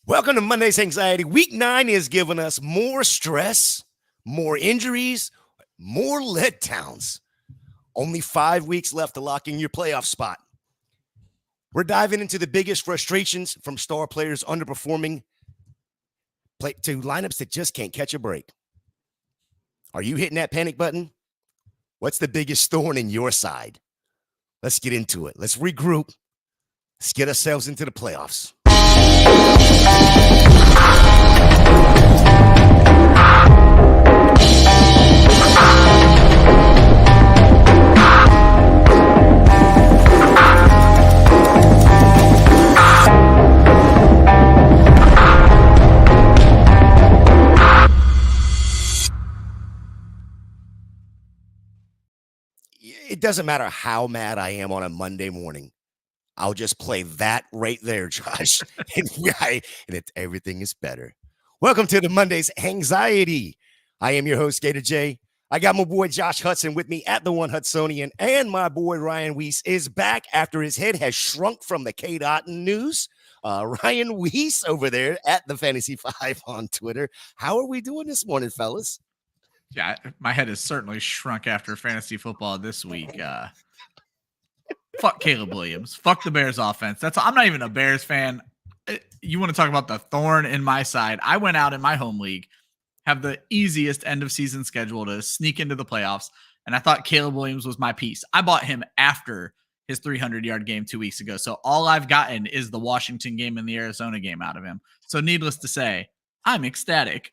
Welcome to Monday's Hangxiety. Week 9 is giving us more stress, more injuries, more letdowns. Only 5 weeks left to lock in your playoff spot. We're diving into the biggest frustrations from star players underperforming to lineups that just can't catch a break. Are you hitting that panic button? What's the biggest thorn in your side? Let's get into it. Let's regroup. Let's get ourselves into the playoffs. It doesn't matter how mad I am on a Monday morning. I'll just play that right there, Josh. and everything is better. Welcome to the Monday's Hangxiety. I am your host, Gator J. I got my boy Josh Hudson with me at the One Hudsonian, and my boy Ryan Weisse is back after his head has shrunk from the K. news. Ryan Weisse over there at the Fantasy 5 on Twitter. How are we doing this morning, fellas? Yeah, my head has certainly shrunk after fantasy football this week. Fuck Caleb Williams. Fuck the Bears offense. I'm not even a Bears fan. You want to talk about the thorn in my side? I went out in my home league, have the easiest end of season schedule to sneak into the playoffs, and I thought Caleb Williams was my piece. I bought him after his 300-yard game 2 weeks ago. So all I've gotten is the Washington game and the Arizona game out of him. So needless to say, I'm ecstatic.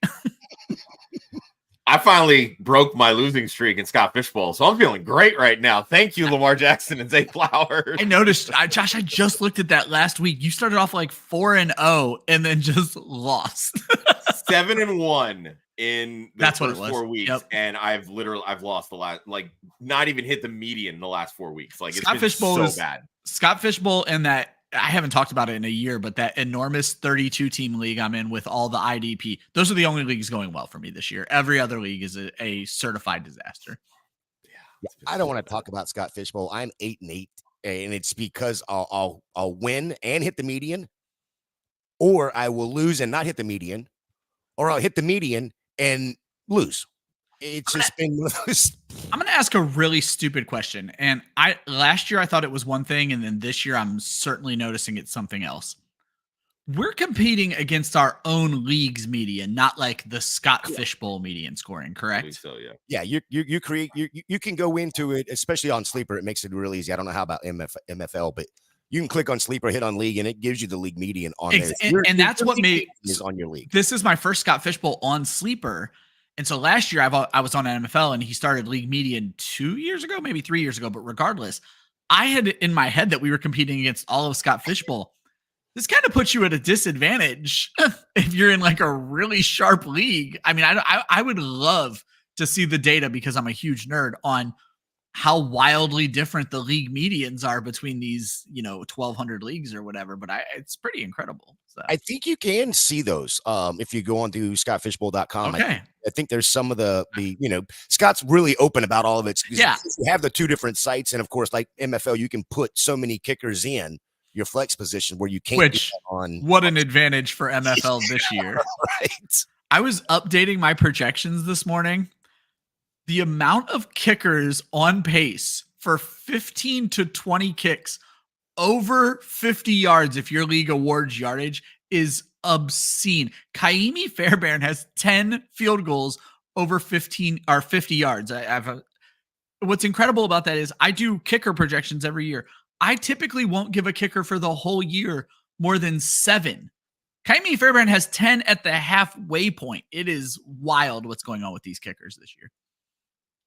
I finally broke my losing streak in Scott Fishbowl, so I'm feeling great right now. Thank you, Lamar Jackson and Zay Flowers. I noticed, Josh, I just looked at that last week. You started off like 4-0 and then just lost. 7-1 in the first 4 weeks, yep. And I've lost the last, not even hit the median in the last 4 weeks. Like, Scott it's been Fishbowl so bad. Scott Fishbowl and that, I haven't talked about it in a year, but that enormous 32-team league I'm in with all the IDP, those are the only leagues going well for me this year. Every other league is a certified disaster. Yeah, I don't want to talk about Scott Fishbowl. I'm 8-8, and it's because I'll win and hit the median, or I will lose and not hit the median, or I'll hit the median and lose. It's just been. I'm going to ask a really stupid question. And last year I thought it was one thing, and then this year I'm certainly noticing it's something else. We're competing against our own league's median, not like the Scott Fishbowl median scoring, correct? So, yeah. Yeah, you can go into it, especially on Sleeper. It makes it really easy. I don't know how about MFL, but you can click on Sleeper, hit on league, and it gives you the league median on there. And that's what made is on your league. This is my first Scott Fishbowl on Sleeper. And so last year I was on MFL and he started league median 2 years ago, maybe 3 years ago. But regardless, I had in my head that we were competing against all of Scott Fishbowl. This kind of puts you at a disadvantage if you're in like a really sharp league. I mean, I would love to see the data because I'm a huge nerd on how wildly different the league medians are between these, 1,200 leagues or whatever. But it's pretty incredible. So. I think you can see those if you go on to scottfishbowl.com. Okay. I think there's some of the Scott's really open about all of it. Yeah. You have the two different sites. And of course, like MFL, you can put so many kickers in your flex position where you can't get on. What an advantage for MFL this year. Right. I was updating my projections this morning. The amount of kickers on pace for 15 to 20 kicks over 50 yards, if your league awards yardage, is obscene. Kaimi Fairbairn has 10 field goals over 15 or 50 yards. What's incredible about that is I do kicker projections every year. I typically won't give a kicker for the whole year more than 7. Kaimi Fairbairn has 10 at the halfway point. It is wild what's going on with these kickers this year.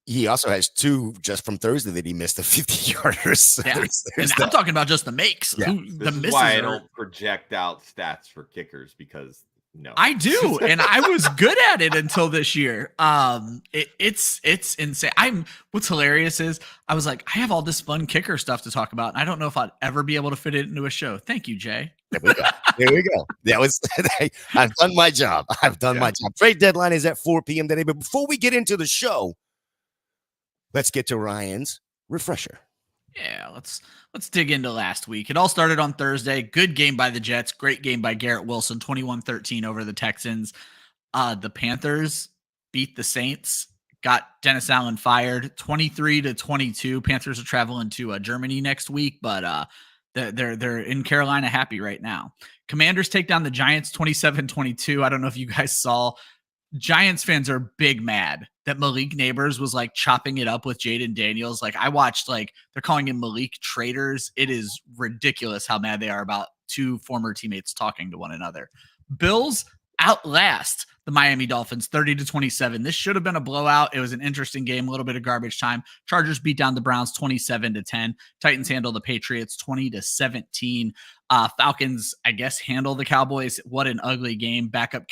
He also has 2 just from Thursday that he missed the 50-yarders. Yeah. And I'm talking about just the makes. Yeah. This is why I don't project out stats for kickers because no. I do, and I was good at it until this year. It's insane. What's hilarious is I was like, I have all this fun kicker stuff to talk about, and I don't know if I'd ever be able to fit it into a show. Thank you, Jay. There we go. That was I've done my job. My job. Trade deadline is at 4 p.m. today. But before we get into the show, let's get to Ryan's refresher. Yeah, let's dig into last week. It all started on Thursday. Good game by the Jets. Great game by Garrett Wilson, 21-13 over the Texans. The Panthers beat the Saints, got Dennis Allen fired, 23-22. Panthers are traveling to Germany next week, but they're in Carolina happy right now. Commanders take down the Giants 27-22. I don't know if you guys saw. Giants fans are big mad that Malik Neighbors was like chopping it up with Jaden Daniels. Like I watched, like they're calling him Malik traitors. It is ridiculous how mad they are about two former teammates talking to one another. Bills outlast the Miami Dolphins 30-27. This should have been a blowout. It was an interesting game, a little bit of garbage time. Chargers beat down the Browns 27-10. Titans handle the Patriots 20-17. Falcons, I guess, handle the Cowboys. What an ugly game. Backup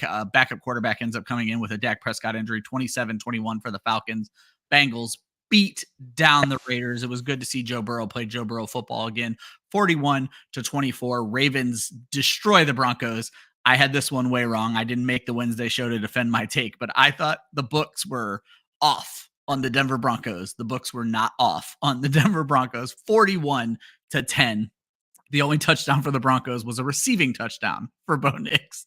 quarterback ends up coming in with a Dak Prescott injury, 27-21 for the Falcons. Bengals beat down the Raiders. It was good to see Joe Burrow play Joe Burrow football again. 41-24. Ravens destroy the Broncos. I had this one way wrong. I didn't make the Wednesday show to defend my take, but I thought the books were off on the Denver Broncos. The books were not off on the Denver Broncos. 41-10. The only touchdown for the Broncos was a receiving touchdown for Bo Nix.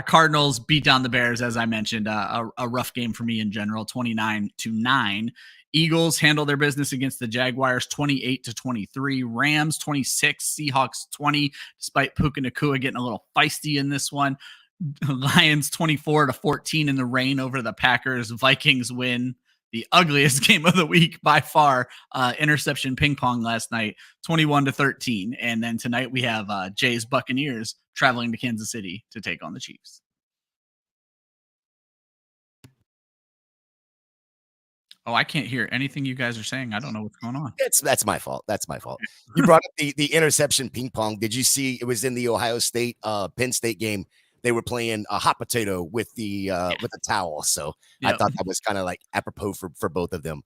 Cardinals beat down the Bears, as I mentioned. A rough game for me in general, 29-9. Eagles handle their business against the Jaguars, 28-23. Rams 26, Seahawks 20. Despite Puka Nacua getting a little feisty in this one. Lions 24-14 in the rain over the Packers. Vikings win. The ugliest game of the week by far, interception ping pong last night, 21-13. And then tonight we have Jay's Buccaneers traveling to Kansas City to take on the Chiefs. Oh, I can't hear anything you guys are saying. I don't know what's going on. That's my fault. That's my fault. You brought up the interception ping pong. Did you see it was in the Ohio State Penn State game? They were playing a hot potato with the towel. So I thought that was kind of like apropos for both of them.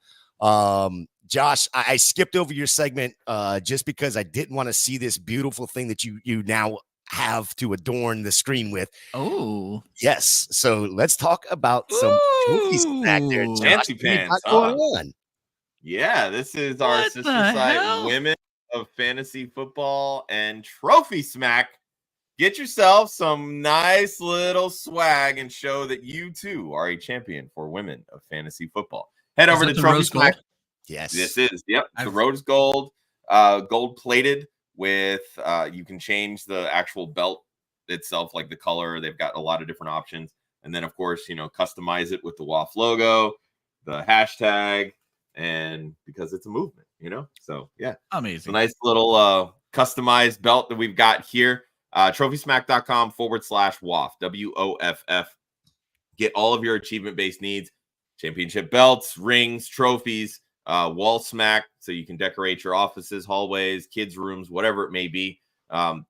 Josh, I skipped over your segment just because I didn't want to see this beautiful thing that you now have to adorn the screen with. Oh, yes. So let's talk about some trophies back there. Josh. Fancy pants. Going on? Yeah, this is our What sister the site, hell? Women of Fantasy Football and Trophy Smack. Get yourself some nice little swag and show that you too are a champion for women of fantasy football. Head over to Trophy Smack. Yes, this is the rose gold, gold plated with. You can change the actual belt itself, like the color. They've got a lot of different options, and then of course customize it with the WOFF logo, the hashtag, and because it's a movement, So yeah, amazing. It's a nice little customized belt that we've got here. TrophySmack.com/WOFF, WOFF. Get all of your achievement-based needs, championship belts, rings, trophies, wall smack, so you can decorate your offices, hallways, kids' rooms, whatever it may be.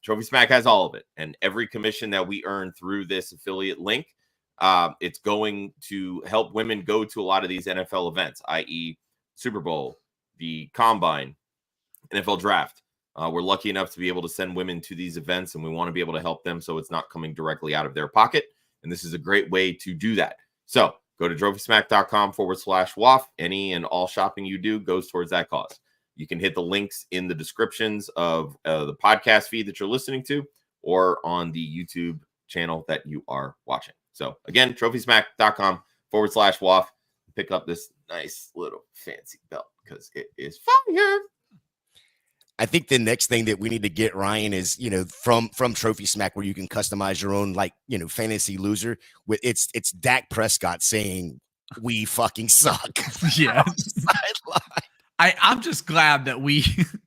Trophy Smack has all of it. And every commission that we earn through this affiliate link, it's going to help women go to a lot of these NFL events, i.e. Super Bowl, the Combine, NFL Draft. We're lucky enough to be able to send women to these events, and we want to be able to help them so it's not coming directly out of their pocket. And this is a great way to do that. So go to TrophySmack.com/WOFF. Any and all shopping you do goes towards that cause. You can hit the links in the descriptions of the podcast feed that you're listening to or on the YouTube channel that you are watching. So again, TrophySmack.com/WOFF. Pick up this nice little fancy belt because it is fire. I think the next thing that we need to get, Ryan, is from Trophy Smack, where you can customize your own fantasy loser. With it's Dak Prescott saying we fucking suck. Yeah, I'm just glad that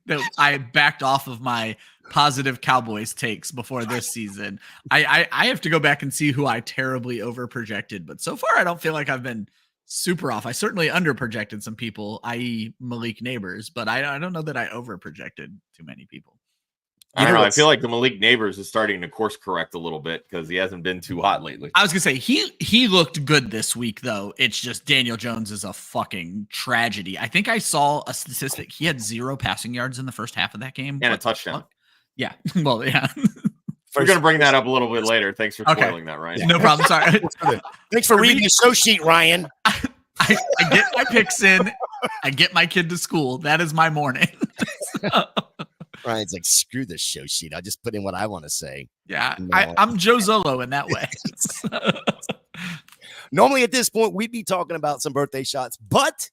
that I backed off of my positive Cowboys takes before this season. I have to go back and see who I terribly overprojected, but so far I don't feel like I've been super off. I certainly underprojected some people, i.e. Malik Neighbors, but I don't know that I overprojected too many people. I don't know. I feel like the Malik Neighbors is starting to course correct a little bit because he hasn't been too hot lately. I was going to say, he looked good this week, though. It's just Daniel Jones is a fucking tragedy. I think I saw a statistic. He had 0 passing yards in the first half of that game. And a touchdown. Yeah. Well, yeah. We're going to bring that up a little bit later. Thanks for spoiling that, Ryan. No problem. Sorry. Thanks for reading the show sheet, Ryan. I get my picks in. I get my kid to school. That is my morning. Ryan's like, screw this show sheet. I'll just put in what I want to say. Yeah, No. I'm Joe Zolo in that way. Normally at this point, we'd be talking about some birthday shots, but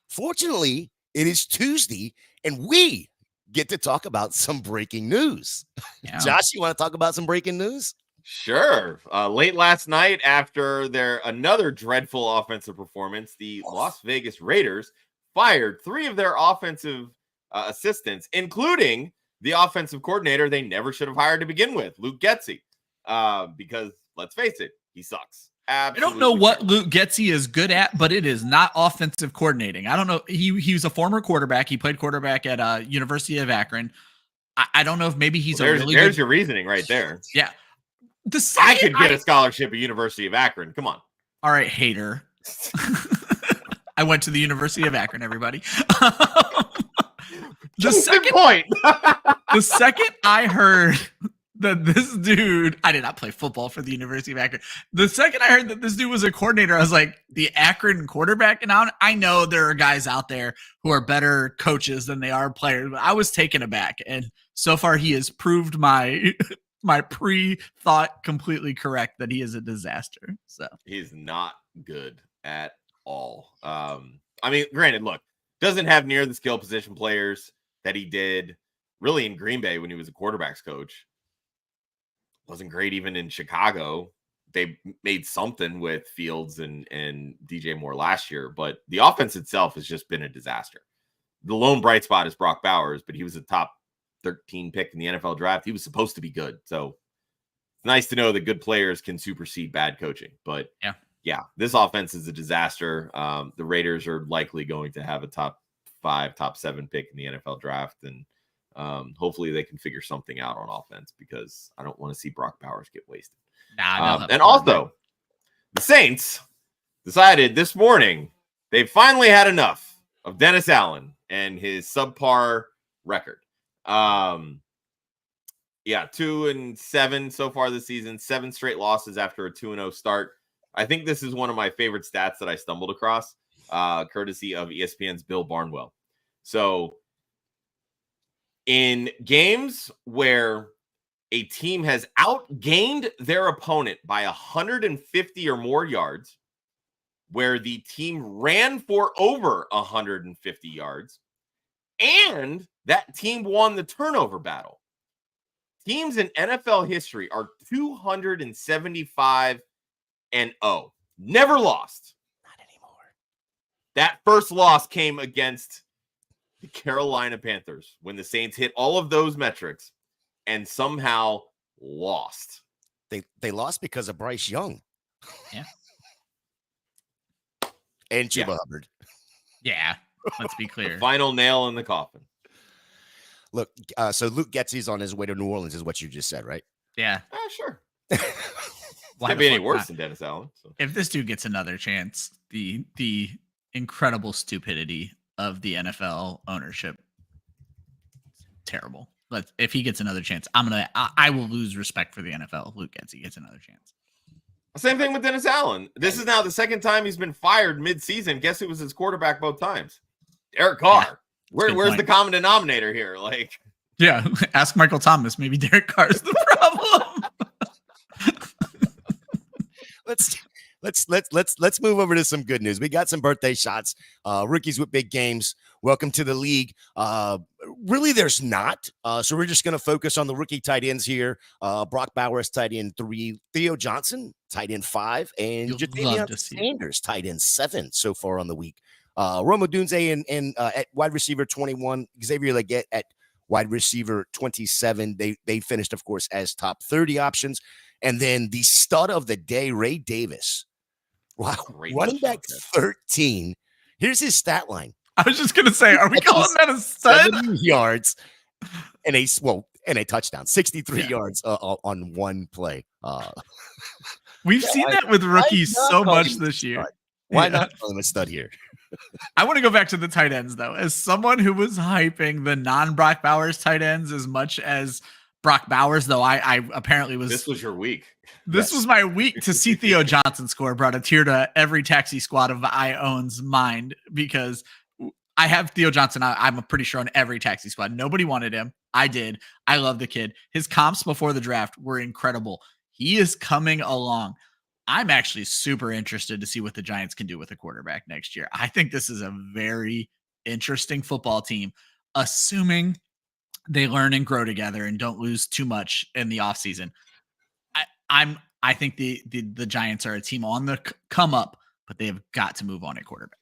fortunately, it is Tuesday, and we get to talk about some breaking news. Yeah. Josh, you want to talk about some breaking news? Sure. Late last night, after their another dreadful offensive performance, the Las Vegas Raiders fired 3 of their offensive assistants, including the offensive coordinator they never should have hired to begin with, Luke Getsy. Because let's face it, he sucks. Absolutely. I don't know what Luke Getsy is good at, but it is not offensive coordinating. I don't know. He was a former quarterback. He played quarterback at University of Akron. I don't know if maybe he's there's good... your reasoning right there. Yeah. I could get a scholarship at University of Akron. Come on. All right, hater. I went to the University of Akron, everybody. The second I heard that this dude, I did not play football for the University of Akron. The second I heard that this dude was a coordinator, I was like, the Akron quarterback. And I know there are guys out there who are better coaches than they are players, but I was taken aback. And so far he has proved my pre-thought completely correct that he is a disaster. So he's not good at all. I mean, granted, look, doesn't have near the skill position players that he did really in Green Bay when he was a quarterback's coach. Wasn't great even in Chicago. They made something with Fields and DJ Moore last year, but the offense itself has just been a disaster. The lone bright spot is Brock Bowers, but he was a top 13 pick in the NFL draft. He was supposed to be good. So it's nice to know that good players can supersede bad coaching. But yeah, this offense is a disaster. The Raiders are likely going to have a top 5, top 7 pick in the NFL draft. And hopefully they can figure something out on offense because I don't want to see Brock Bowers get wasted. And also, the Saints decided this morning they finally had enough of Dennis Allen and his subpar record. 2-7 so far this season, 7 straight losses after a 2-0 start. I think this is one of my favorite stats that I stumbled across, courtesy of ESPN's Bill Barnwell. So in games where a team has outgained their opponent by 150 or more yards, where the team ran for over 150 yards, and that team won the turnover battle, teams in NFL history are 275-0. Never lost. Not anymore. That first loss came against the Carolina Panthers when the Saints hit all of those metrics and somehow lost. They lost because of Bryce Young. Yeah. And Chuba Hubbard. Yeah. Let's be clear. The final nail in the coffin. Look, so Luke Getsy's on his way to New Orleans is what you just said, right? Yeah. Sure. Why Can't be any worse than Dennis Allen. So. If this dude gets another chance, the incredible stupidity of the NFL ownership, terrible. But if he gets another chance, I will lose respect for the NFL if Luke Getsy gets another chance. Same thing with Dennis Allen. This is now the second time he's been fired mid-season. Guess who was his quarterback both times? Derek Carr. Yeah, where's the common denominator here? Like, yeah, ask Michael Thomas. Maybe Derek Carr's the problem. Let's move over to some good news. We got some birthday shots. Rookies with big games. Welcome to the league. Really, there's not. So we're just going to focus on the rookie tight ends here. Brock Bowers, tight end 3. Theo Johnson, tight end 5. And Jadavion Sanders, tight end 7 so far on the week. Rome Odunze and at wide receiver 21. Xavier Legette at wide receiver 27. They finished, of course, as top 30 options. And then the stud of the day, Ray Davis. Wow. Running back 13. Here's his stat line. I was just going to say, are we calling that a stud? 70 yards and a touchdown. 63 yards on one play. We've seen that with rookies so much this year. Why not call him a stud here? I want to go back to the tight ends, though. As someone who was hyping the non-Brock Bowers tight ends as much as Brock Bowers, though I apparently was. This was your week. This was my week to see Theo Johnson score. Brought a tear to every taxi squad of I own's mind because I have Theo Johnson. I'm pretty sure on every taxi squad. Nobody wanted him. I did. I love the kid. His comps before the draft were incredible. He is coming along. I'm actually super interested to see what the Giants can do with a quarterback next year. I think this is a very interesting football team, assuming they learn and grow together and don't lose too much in the offseason. I think the Giants are a team on the come up, but they have got to move on at quarterback.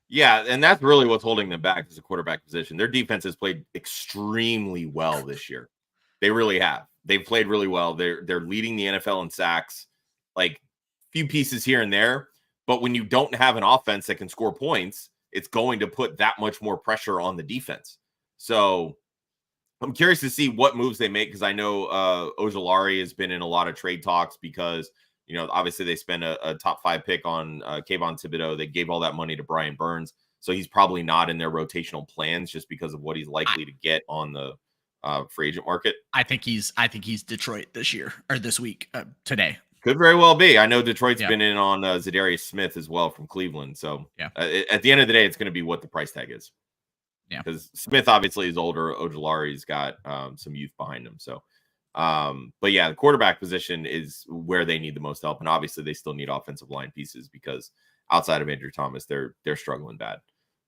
Yeah, and that's really what's holding them back is the quarterback position. Their defense has played extremely well this year. They really have. They've played really well. They're leading the NFL in sacks, like few pieces here and there. But when you don't have an offense that can score points, it's going to put that much more pressure on the defense. So I'm curious to see what moves they make because I know Ojulari has been in a lot of trade talks because, you know, obviously they spent a top 5 pick on Kayvon Thibodeau. They gave all that money to Brian Burns. So he's probably not in their rotational plans just because of what he's likely to get on the free agent market. I think he's Detroit this year or this week today. Could very well be. I know Detroit's been in on Zadarius Smith as well from Cleveland. So at the end of the day, it's going to be what the price tag is. Yeah, because Smith obviously is older. Ojulari's got some youth behind him. So, but yeah, the quarterback position is where they need the most help, and obviously they still need offensive line pieces because outside of Andrew Thomas, they're struggling bad.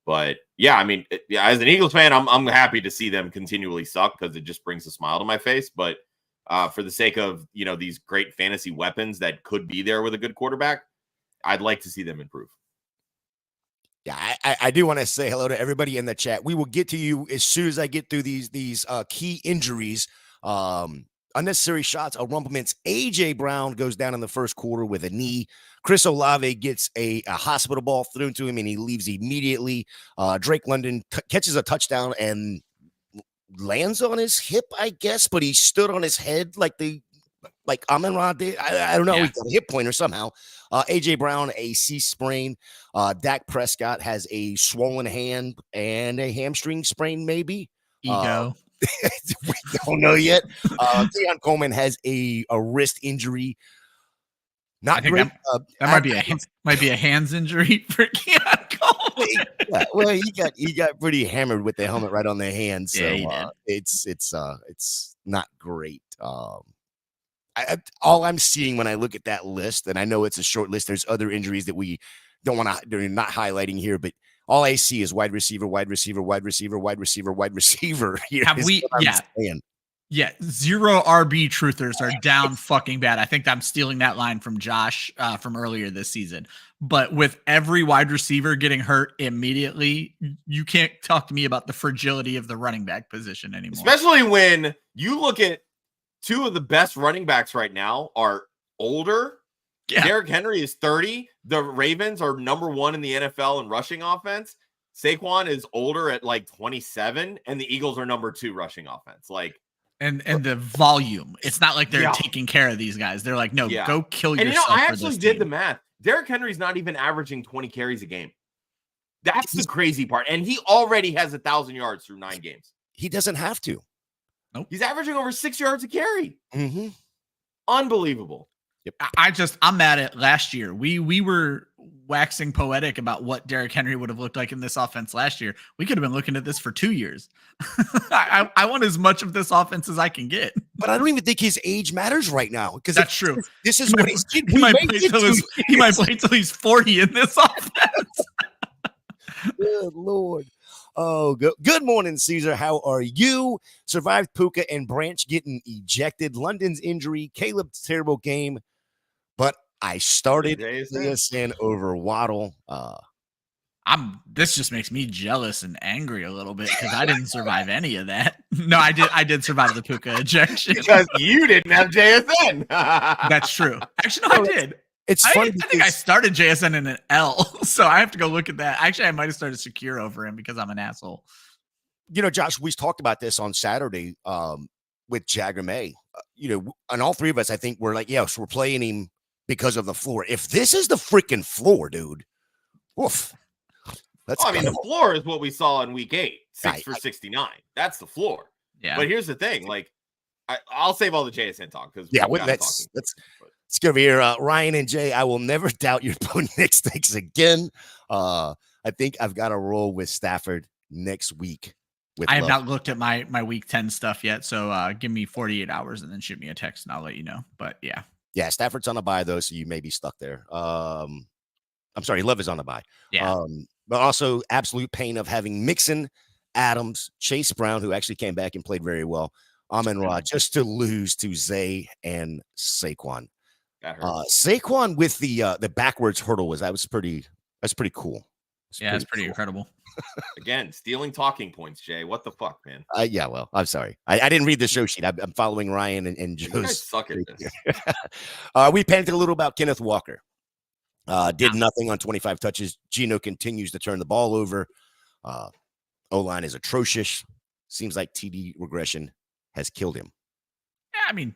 But yeah, I mean, as an Eagles fan, I'm happy to see them continually suck because it just brings a smile to my face. But for the sake of these great fantasy weapons that could be there with a good quarterback, I'd like to see them improve. Yeah, I do want to say hello to everybody in the chat. We will get to you as soon as I get through these key injuries. Unnecessary shots, a rumplements. A.J. Brown goes down in the first quarter with a knee. Chris Olave gets a hospital ball thrown to him, and he leaves immediately. Drake London catches a touchdown and lands on his hip, I guess, but he stood on his head like Amon-Ra did. I don't know. He got a hip pointer somehow. A.J. Brown, a C sprain. Dak Prescott has a swollen hand and a hamstring sprain, maybe. Ego. We don't know yet. Keon Coleman has a wrist injury. Not great. That might be a hands injury for Keon Coleman. Yeah, well, he got pretty hammered with the helmet right on the hand, so it's not great. All I'm seeing when I look at that list, and I know it's a short list, there's other injuries that we don't want to, they're not highlighting here, but all I see is wide receiver, wide receiver, wide receiver, wide receiver, wide receiver. Yeah, zero RB truthers are down fucking bad. I think I'm stealing that line from Josh from earlier this season. But with every wide receiver getting hurt immediately, you can't talk to me about the fragility of the running back position anymore. Especially when you look at two of the best running backs right now are older. Yeah. Derrick Henry is 30. The Ravens are number 1 in the NFL in rushing offense. Saquon is older at like 27, and the Eagles are number 2 rushing offense. Like, and the volume. It's not like they're taking care of these guys. They're like, no, go kill yourself. I actually did the math. Derrick Henry's not even averaging 20 carries a game. That's the crazy part. And he already has 1,000 yards through 9 games. He doesn't have to. Nope. He's averaging over 6 yards a carry. Mm-hmm. Unbelievable. Yep. I'm mad at last year. We were waxing poetic about what Derrick Henry would have looked like in this offense last year. We could have been looking at this for 2 years. I want as much of this offense as I can get. But I don't even think his age matters right now. Because that's true. This is what he's he might play till he's 40 in this offense. Good Lord. Oh, good morning, Caesar. How are you? Survived Puka and Branch getting ejected. London's injury. Caleb's terrible game. But I started JSN over Waddle. This just makes me jealous and angry a little bit because I didn't survive any of that. No, I did survive the Puka ejection. Because you didn't have JSN. That's true. Actually, no, I did. It's funny. I think I started JSN in an L, so I have to go look at that. Actually, I might have started secure over him because I'm an asshole. Josh, we talked about this on Saturday with Jagger May. And all three of us, I think, were like, yes, we're playing him because of the floor. If this is the freaking floor, dude, woof. The floor is what we saw in week 8, 6 for 69. That's the floor. Yeah. But here's the thing, like, I'll save all the JSN talk because let's go over here. Ryan and Jay, I will never doubt your Bo Nix takes again. I think I've got to roll with Stafford next week. With I have Love. not looked at my week 10 stuff yet. So give me 48 hours and then shoot me a text and I'll let you know. But yeah. Yeah, Stafford's on a bye though, so you may be stuck there. I'm sorry, Love is on a bye. Yeah. But also absolute pain of having Mixon, Adams, Chase Brown, who actually came back and played very well, Amon-Ra, just to lose to Zay and Saquon. Saquon with the backwards hurdle that's pretty cool. It's pretty incredible. Again, stealing talking points, Jay. What the fuck, man? Yeah, well, I'm sorry. I didn't read the show sheet. I'm following Ryan and Joe's. You guys suck at this. We panicked a little about Kenneth Walker. Did nothing on 25 touches. Geno continues to turn the ball over. O-line is atrocious. Seems like TD regression has killed him. Yeah, I mean,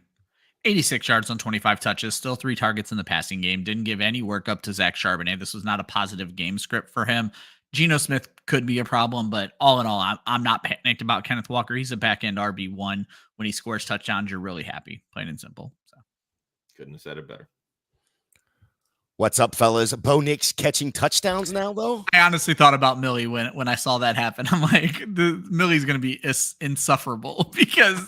86 yards on 25 touches, still 3 targets in the passing game. Didn't give any work up to Zach Charbonnet. This was not a positive game script for him. Geno Smith could be a problem, but all in all, I'm not panicked about Kenneth Walker. He's a back-end RB1. When he scores touchdowns, you're really happy, plain and simple. So couldn't have said it better. What's up, fellas? Bo Nix catching touchdowns now, though? I honestly thought about Millie when I saw that happen. I'm like, Millie's going to be insufferable because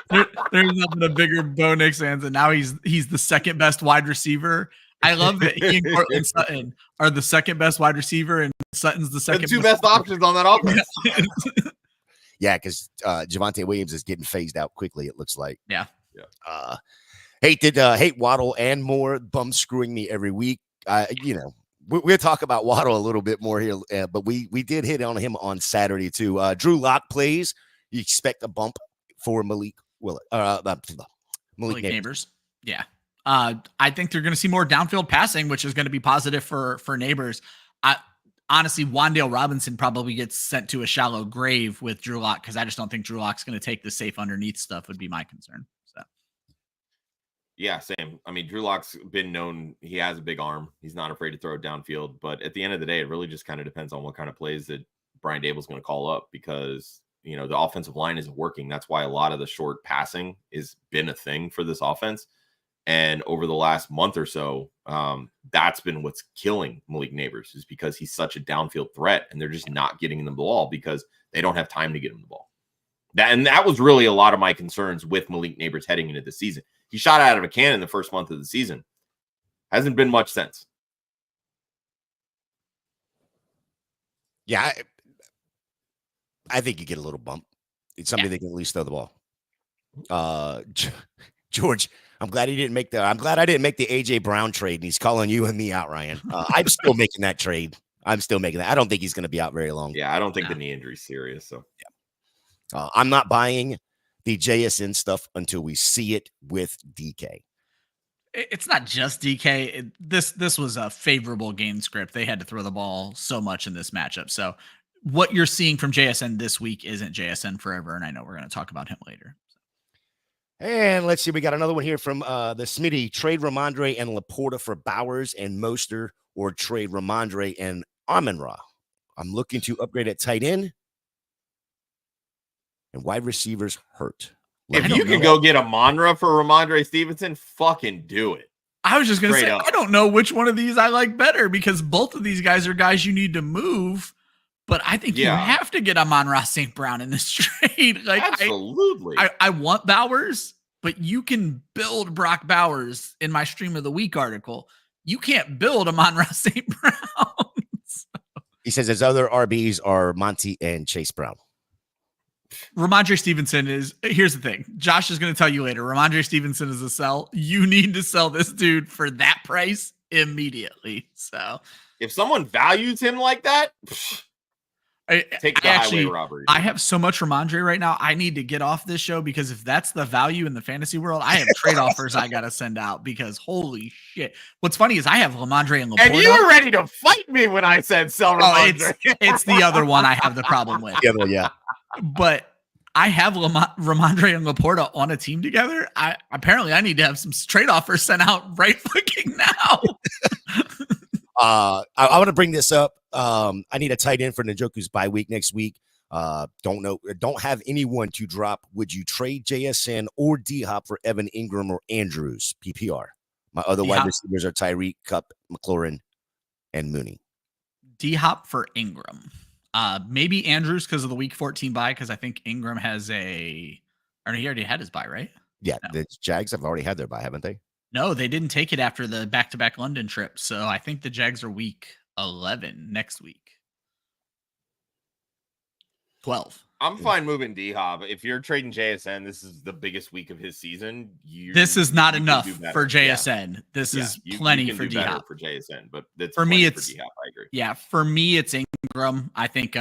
there's nothing a bigger Bo Nix fans, and now he's the second best wide receiver. I love that he and Cortland Sutton are the second best wide receiver, and Sutton's the second. The two best options on that offense. Yeah, because Javonte Williams is getting phased out quickly, it looks like. Yeah. Hate Waddle and more. Bum screwing me every week. We'll talk about Waddle a little bit more here, but we did hit on him on Saturday too. Drew Lock plays. You expect a bump for Malik Neighbors. Yeah. I think they're going to see more downfield passing, which is going to be positive for Neighbors. Honestly, Wan'Dale Robinson probably gets sent to a shallow grave with Drew Lock because I just don't think Drew Lock's going to take the safe underneath stuff would be my concern. So, yeah, same. I mean, Drew Lock's been known. He has a big arm. He's not afraid to throw it downfield. But at the end of the day, it really just kind of depends on what kind of plays that Brian Dable's going to call up because, the offensive line isn't working. That's why a lot of the short passing has been a thing for this offense. And over the last month or so, that's been what's killing Malik Neighbors is because he's such a downfield threat and they're just not getting him the ball because they don't have time to get him the ball. That was really a lot of my concerns with Malik Neighbors heading into the season. He shot out of a cannon the first month of the season. Hasn't been much since. Yeah, I think you get a little bump. It's somebody that can at least throw the ball. George, I'm glad I didn't make the AJ Brown trade, and he's calling you and me out, Ryan. I'm still making that trade. I don't think he's going to be out very long. Yeah, I don't think the knee injury is serious. So, yeah. I'm not buying the JSN stuff until we see it with DK. It's not just DK. This was a favorable game script. They had to throw the ball so much in this matchup. So what you're seeing from JSN this week isn't JSN forever, and I know we're going to talk about him later. And let's see, we got another one here from the Smitty. Trade Rhamondre and Laporta for Bowers and Mostert, or trade Rhamondre and Amon-Ra. I'm looking to upgrade at tight end and wide receivers hurt. If you can go get Amon-Ra for Rhamondre Stevenson, fucking do it. I was just going to say, I don't know which one of these I like better because both of these guys are guys you need to move. But I think you have to get Amon-Ra St. Brown in this trade. Absolutely. I want Bowers, but you can build Brock Bowers in my Stream of the Week article. You can't build Amon-Ra St. Brown. He says his other RBs are Monty and Chase Brown. Rhamondre Stevenson here's the thing. Josh is going to tell you later. Rhamondre Stevenson is a sell. You need to sell this dude for that price immediately. So if someone values him like that, take the highway robbery. I have so much Rhamondre right now. I need to get off this show because if that's the value in the fantasy world, I have trade offers I got to send out because holy shit. What's funny is I have Rhamondre and Laporta. And you were ready to fight me when I said sell Rhamondre. It's the other one I have the problem with. Yeah. But I have Rhamondre and Laporta on a team together. Apparently I need to have some trade offers sent out right fucking now. I want to bring this up. I need a tight end for Njoku's bye week next week. Don't have anyone to drop. Would you trade JSN or D-Hop for Evan Ingram or Andrews? PPR. My other wide receivers are Tyreek, Kupp, McLaurin, and Mooney. D-Hop for Ingram. Maybe Andrews because of the week 14 bye, because I think Ingram has he already had his bye, right? Yeah, No. the Jags have already had their bye, haven't they? No, they didn't take it after the back-to-back London trip. So I think the Jags are week 11 next week. 12. I'm fine moving D-Hop. If you're trading JSN, this is the biggest week of his season. This is not you enough can do better. for JSN. Yeah. This Yeah, is you plenty can for do better D-Hop. for JSN, but that's for me, for D-Hop. I agree. Yeah, for me, it's Ingram. I think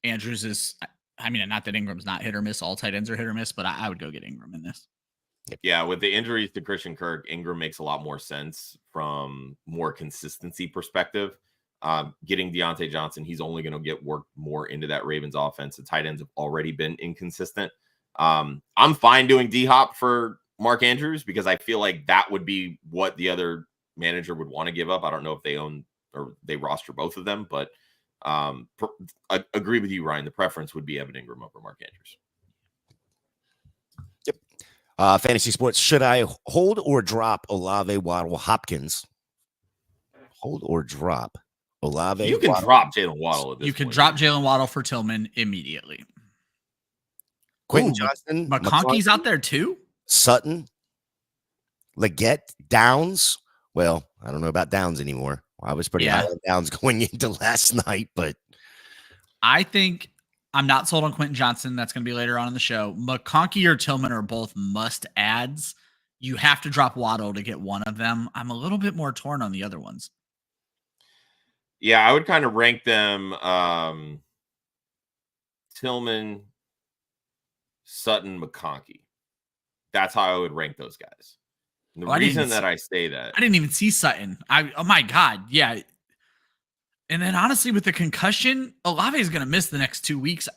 Andrews is. I mean, not that Ingram's not hit or miss. All tight ends are hit or miss, but I would go get Ingram in this. Yeah, with the injuries to Christian Kirk, Ingram makes a lot more sense from more consistency perspective. Getting Deontay Johnson, he's only going to get worked more into that Ravens offense. The tight ends have already been inconsistent. I'm fine doing D-Hop for Mark Andrews because I feel like that would be what the other manager would want to give up. I don't know if they own or they roster both of them, but I agree with you, Ryan. The preference would be Evan Ingram over Mark Andrews. Yep. Fantasy sports. Should I hold or drop Olave, Waddle, Hopkins? Hold or drop Olave. You can Waddle. drop Jaylen Waddle at this You can point. drop Jaylen Waddle for Tillman immediately. Quentin Ooh, Johnston. McConkey's out there too. Sutton. Leggett. Downs. Well, I don't know about Downs anymore. I was pretty high on Downs going into last night, but I think I'm not sold on Quentin Johnston. That's going to be later on in the show. McConkey or Tillman are both must adds. You have to drop Waddle to get one of them. I'm a little bit more torn on the other ones. Yeah, I would kind of rank them Tillman, Sutton, McConkey. That's how I would rank those guys. And the reason that I say that, I didn't even see Sutton. Oh my God. Yeah. And then honestly, with the concussion, Olave is going to miss the next 2 weeks.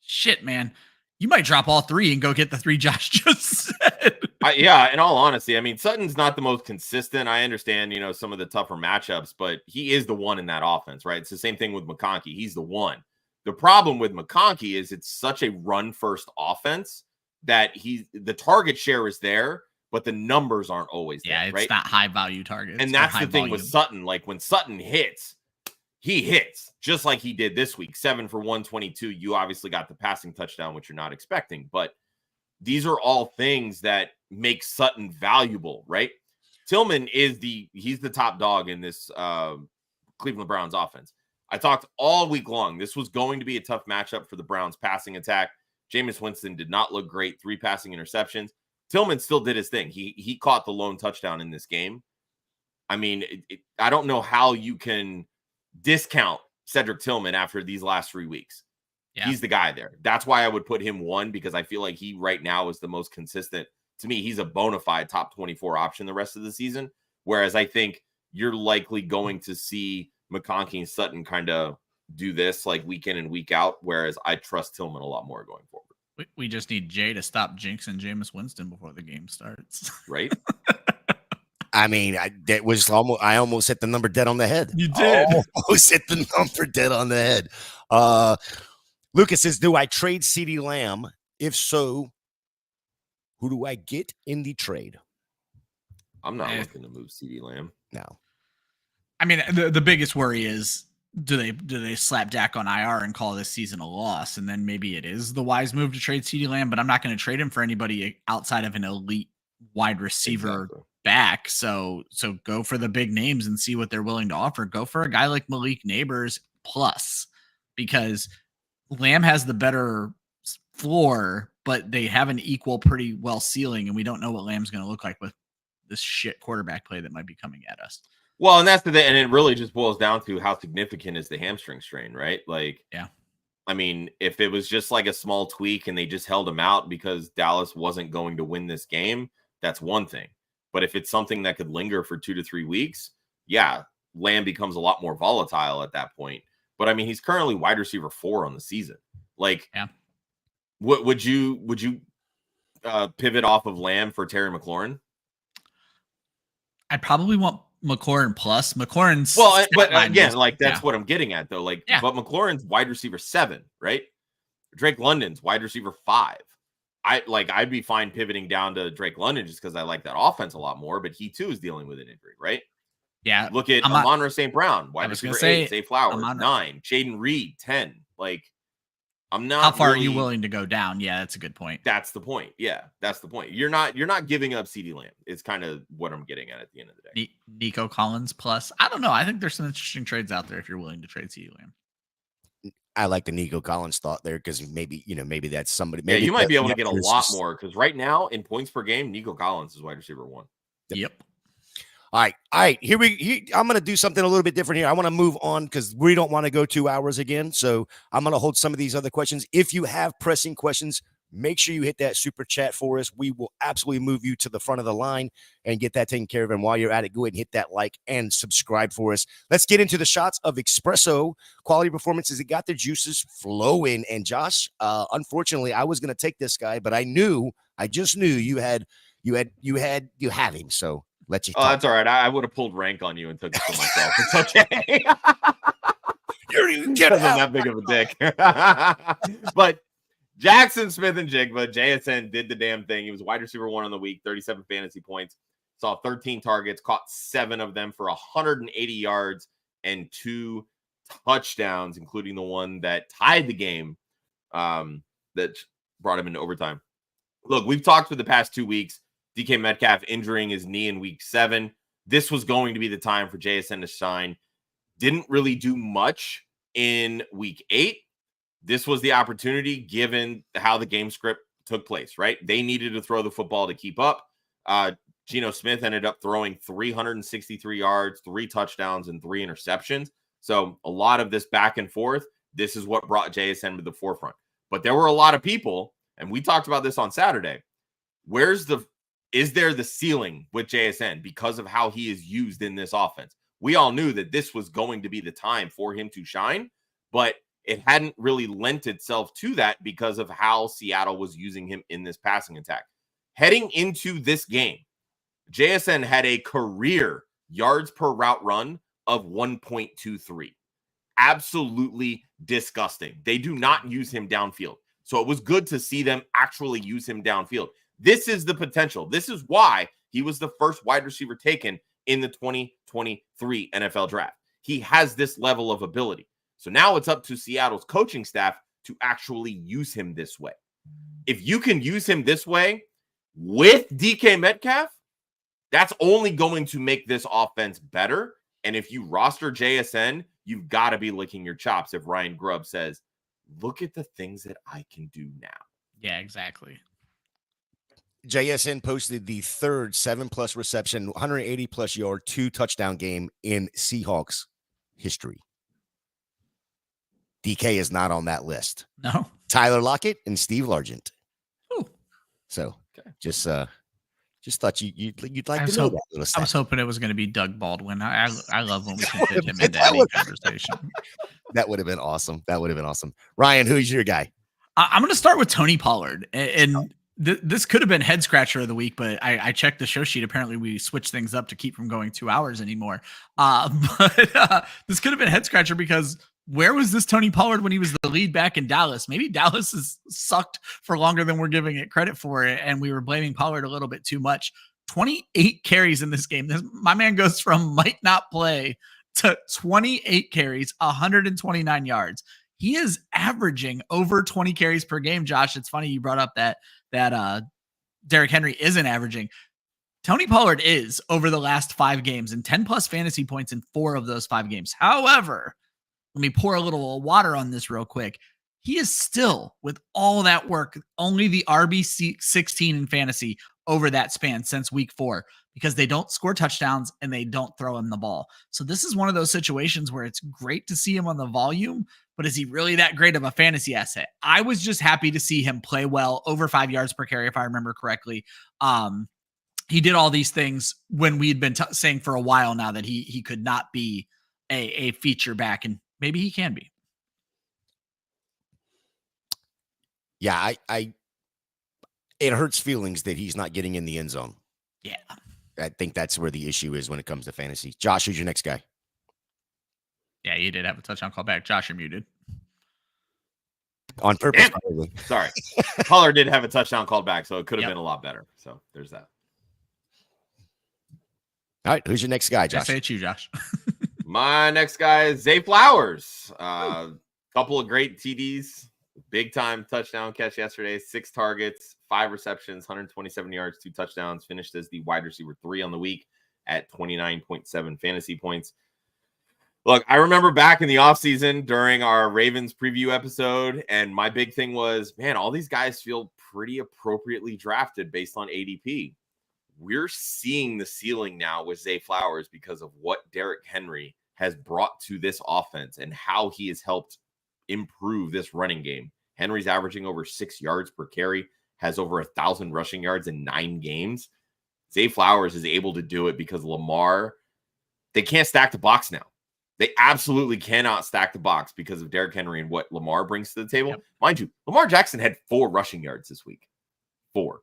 Shit, man. You might drop all three and go get the three Josh just said. Yeah, in all honesty, I mean, Sutton's not the most consistent. I understand, some of the tougher matchups, but he is the one in that offense, right? It's the same thing with McConkey. He's the one. The problem with McConkey is it's such a run-first offense that the target share is there, but the numbers aren't always there, it's right? not high-value targets. And that's the thing with Sutton. Like, when Sutton hits, he hits just like he did this week. 7 for 122. You obviously got the passing touchdown, which you're not expecting, but these are all things that make Sutton valuable, right? Tillman he's the top dog in this Cleveland Browns offense. I talked all week long. This was going to be a tough matchup for the Browns passing attack. Jameis Winston did not look great. 3 passing interceptions. Tillman still did his thing. He caught the lone touchdown in this game. I mean, I don't know how you can discount Cedric Tillman after these last 3 weeks. Yeah. He's the guy there. That's why I would put him 1, because I feel like he right now is the most consistent. To me, he's a bona fide top 24 option the rest of the season. Whereas I think you're likely going to see McConkey and Sutton kind of do this like week in and week out. Whereas I trust Tillman a lot more going forward. We just need Jay to stop jinxing Jameis Winston before the game starts. Right? I mean, I almost hit the number dead on the head. You did. Almost hit the number dead on the head. Lucas says, do I trade CeeDee Lamb? If so, who do I get in the trade? I'm not looking to move CeeDee Lamb. No. I mean, the biggest worry is, do they slap Dak on IR and call this season a loss? And then maybe it is the wise move to trade CeeDee Lamb, but I'm not going to trade him for anybody outside of an elite wide receiver back. So go for the big names and see what they're willing to offer. Go for a guy like Malik Neighbors plus, because Lamb has the better floor, but they have an equal pretty well ceiling, and we don't know what Lamb's going to look like with this shit quarterback play that might be coming at us. Well, and that's the thing, and it really just boils down to how significant is the hamstring strain, right? Like, yeah. I mean, if it was just like a small tweak and they just held him out because Dallas wasn't going to win this game, that's one thing. But if it's something that could linger for 2 to 3 weeks, yeah, Lamb becomes a lot more volatile at that point. But I mean, he's currently wide receiver 4 on the season. Like, yeah. Would you pivot off of Lamb for Terry McLaurin? I'd probably want McLaurin plus. McLaurin's but again, like that's what I'm getting at though. Like, but McLaurin's wide receiver 7, right? Drake London's wide receiver 5. I'd be fine pivoting down to Drake London just because I like that offense a lot more, but he too is dealing with an injury, right? Yeah. Look at Amon-Ra St. Brown, wide receiver 8, Zay Flowers, 9, Jaden Reed, 10, Like, I'm not. How far really, are you willing to go down? Yeah, that's a good point. That's the point. Yeah, that's the point. You're not giving up CeeDee Lamb. It's kind of what I'm getting at the end of the day. Nico Collins plus. I don't know. I think there's some interesting trades out there if you're willing to trade CeeDee Lamb. I like the Nico Collins thought there because maybe that's somebody. Maybe you might be able to get a lot more because right now in points per game, Nico Collins is wide receiver 1. Yep. All right. I'm going to do something a little bit different here. I want to move on because we don't want to go 2 hours again. So I'm going to hold some of these other questions. If you have pressing questions, make sure you hit that super chat for us. We will absolutely move you to the front of the line and get that taken care of. And while you're at it, go ahead and hit that like and subscribe for us. Let's get into the shots of espresso quality performances that got their juices flowing. And Josh, unfortunately, I was going to take this guy, but I just knew you had him. So let you. Oh, that's all right. I would have pulled rank on you and took it for myself. It's okay. You're that big of a dick. But Jaxon, Smith-Nijgba, JSN did the damn thing. He was wide receiver 1 on the week, 37 fantasy points, saw 13 targets, caught 7 of them for 180 yards and 2 touchdowns, including the one that tied the game that brought him into overtime. Look, we've talked for the past 2 weeks, DK Metcalf injuring his knee in week 7. This was going to be the time for JSN to shine. Didn't really do much in week 8. This was the opportunity given how the game script took place, right? They needed to throw the football to keep up. Geno Smith ended up throwing 363 yards, 3 touchdowns, and 3 interceptions. So a lot of this back and forth, this is what brought JSN to the forefront. But there were a lot of people, and we talked about this on Saturday. Is there the ceiling with JSN because of how he is used in this offense? We all knew that this was going to be the time for him to shine, but it hadn't really lent itself to that because of how Seattle was using him in this passing attack. Heading into this game, JSN had a career yards per route run of 1.23. Absolutely disgusting. They do not use him downfield. So it was good to see them actually use him downfield. This is the potential. This is why he was the first wide receiver taken in the 2023 NFL draft. He has this level of ability. So now it's up to Seattle's coaching staff to actually use him this way. If you can use him this way with DK Metcalf, that's only going to make this offense better. And if you roster JSN, you've got to be licking your chops if Ryan Grubb says, look at the things that I can do now. Yeah, exactly. JSN posted the third 7+ reception, 180+ yard, 2 touchdown game in Seahawks history. DK is not on that list. No. Tyler Lockett and Steve Largent. Ooh. So just thought you'd like to know that little stuff. I was hoping it was going to be Doug Baldwin. I love when we can fit him into any conversation. That would have been awesome. Ryan, who's your guy? I'm going to start with Tony Pollard. And this could have been head scratcher of the week, but I checked the show sheet. Apparently we switched things up to keep from going 2 hours anymore. But this could have been head scratcher because where was this Tony Pollard when he was the lead back in Dallas? Maybe Dallas has sucked for longer than we're giving it credit for it, and we were blaming Pollard a little bit too much. 28 carries in this game. My man goes from might not play to 28 carries, 129 yards. He is averaging over 20 carries per game, Josh. It's funny you brought up that Derrick Henry isn't averaging. Tony Pollard is over the last 5 games and 10+ fantasy points in 4 of those 5 games. However, let me pour a little water on this real quick. He is still, with all that work, only the RB16 in fantasy over that span since week 4 because they don't score touchdowns and they don't throw him the ball. So this is one of those situations where it's great to see him on the volume, but is he really that great of a fantasy asset? I was just happy to see him play well, over 5 yards per carry, if I remember correctly. He did all these things when we had been saying for a while now that he could not be a feature back, and maybe he can be. Yeah, it hurts feelings that he's not getting in the end zone. Yeah. I think that's where the issue is when it comes to fantasy. Josh, who's your next guy? Yeah, you did have a touchdown call back. Josh, you're muted. On purpose, probably. Sorry. Pollard did have a touchdown called back, so it could have been a lot better. So there's that. All right, who's your next guy, Josh? I say it's you, Josh. My next guy is Zay Flowers. Couple of great TDs, big time touchdown catch yesterday, 6 targets, 5 receptions, 127 yards, 2 touchdowns, finished as the wide receiver 3 on the week at 29.7 fantasy points. Look, I remember back in the offseason during our Ravens preview episode, and my big thing was, man, all these guys feel pretty appropriately drafted based on ADP. We're seeing the ceiling now with Zay Flowers because of what Derrick Henry has brought to this offense and how he has helped improve this running game. Henry's averaging over 6 yards per carry, has over 1,000 rushing yards in 9 games. Zay Flowers is able to do it because Lamar, they can't stack the box now. They absolutely cannot stack the box because of Derrick Henry and what Lamar brings to the table. Yep. Mind you, Lamar Jackson had 4 rushing yards this week. 4.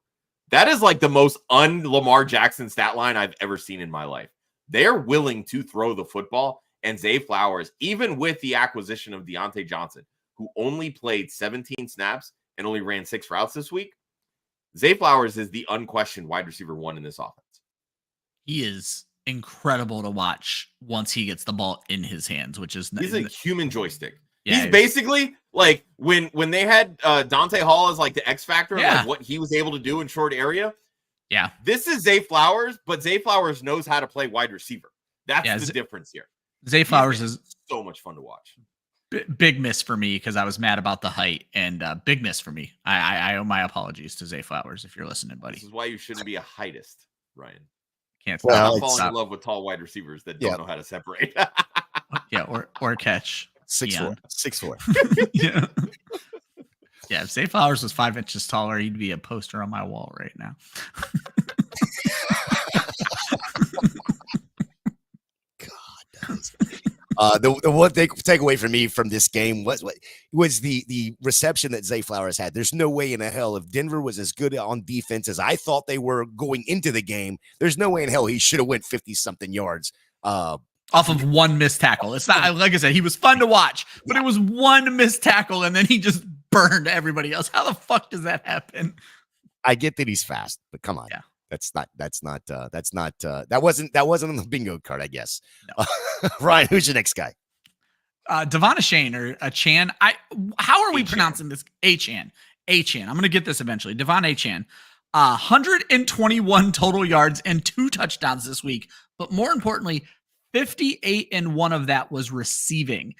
That is like the most un-Lamar Jackson stat line I've ever seen in my life. They're willing to throw the football, and Zay Flowers, even with the acquisition of Deontay Johnson, who only played 17 snaps and only ran 6 routes this week, Zay Flowers is the unquestioned wide receiver 1 in this offense. He is incredible to watch once he gets the ball in his hands, which is he's a human joystick. Yeah, he's basically like when they had Dante Hall as like the X factor, yeah, like what he was able to do in short area. Yeah, this is Zay Flowers, but Zay Flowers knows how to play wide receiver. That's the difference here. Zay Flowers is so much fun to watch. Big miss for me because I was mad about the height, and big miss for me. I owe my apologies to Zay Flowers if you're listening, buddy. This is why you shouldn't be a heightist, Ryan. Can't fall in love with tall wide receivers that don't know how to separate. Yeah, or catch. 6'4". 6'4". Yeah. Yeah, if Zay Flowers was 5 inches taller, he'd be a poster on my wall right now. The one takeaway for me from this game was the reception that Zay Flowers had. There's no way in hell if Denver was as good on defense as I thought they were going into the game, there's no way in hell he should have went 50-something yards. Off of one missed tackle. It's not, like I said, he was fun to watch, but it was one missed tackle and then he just burned everybody else. How the fuck does that happen? I get that he's fast, but come on. Yeah. That wasn't on the bingo card, I guess. No. Ryan, who's your next guy? Achane or Achane. How are we pronouncing this? Achane. I'm going to get this eventually. Achane. 121 total yards and 2 touchdowns this week. But more importantly, 58 and 1 of that was receiving.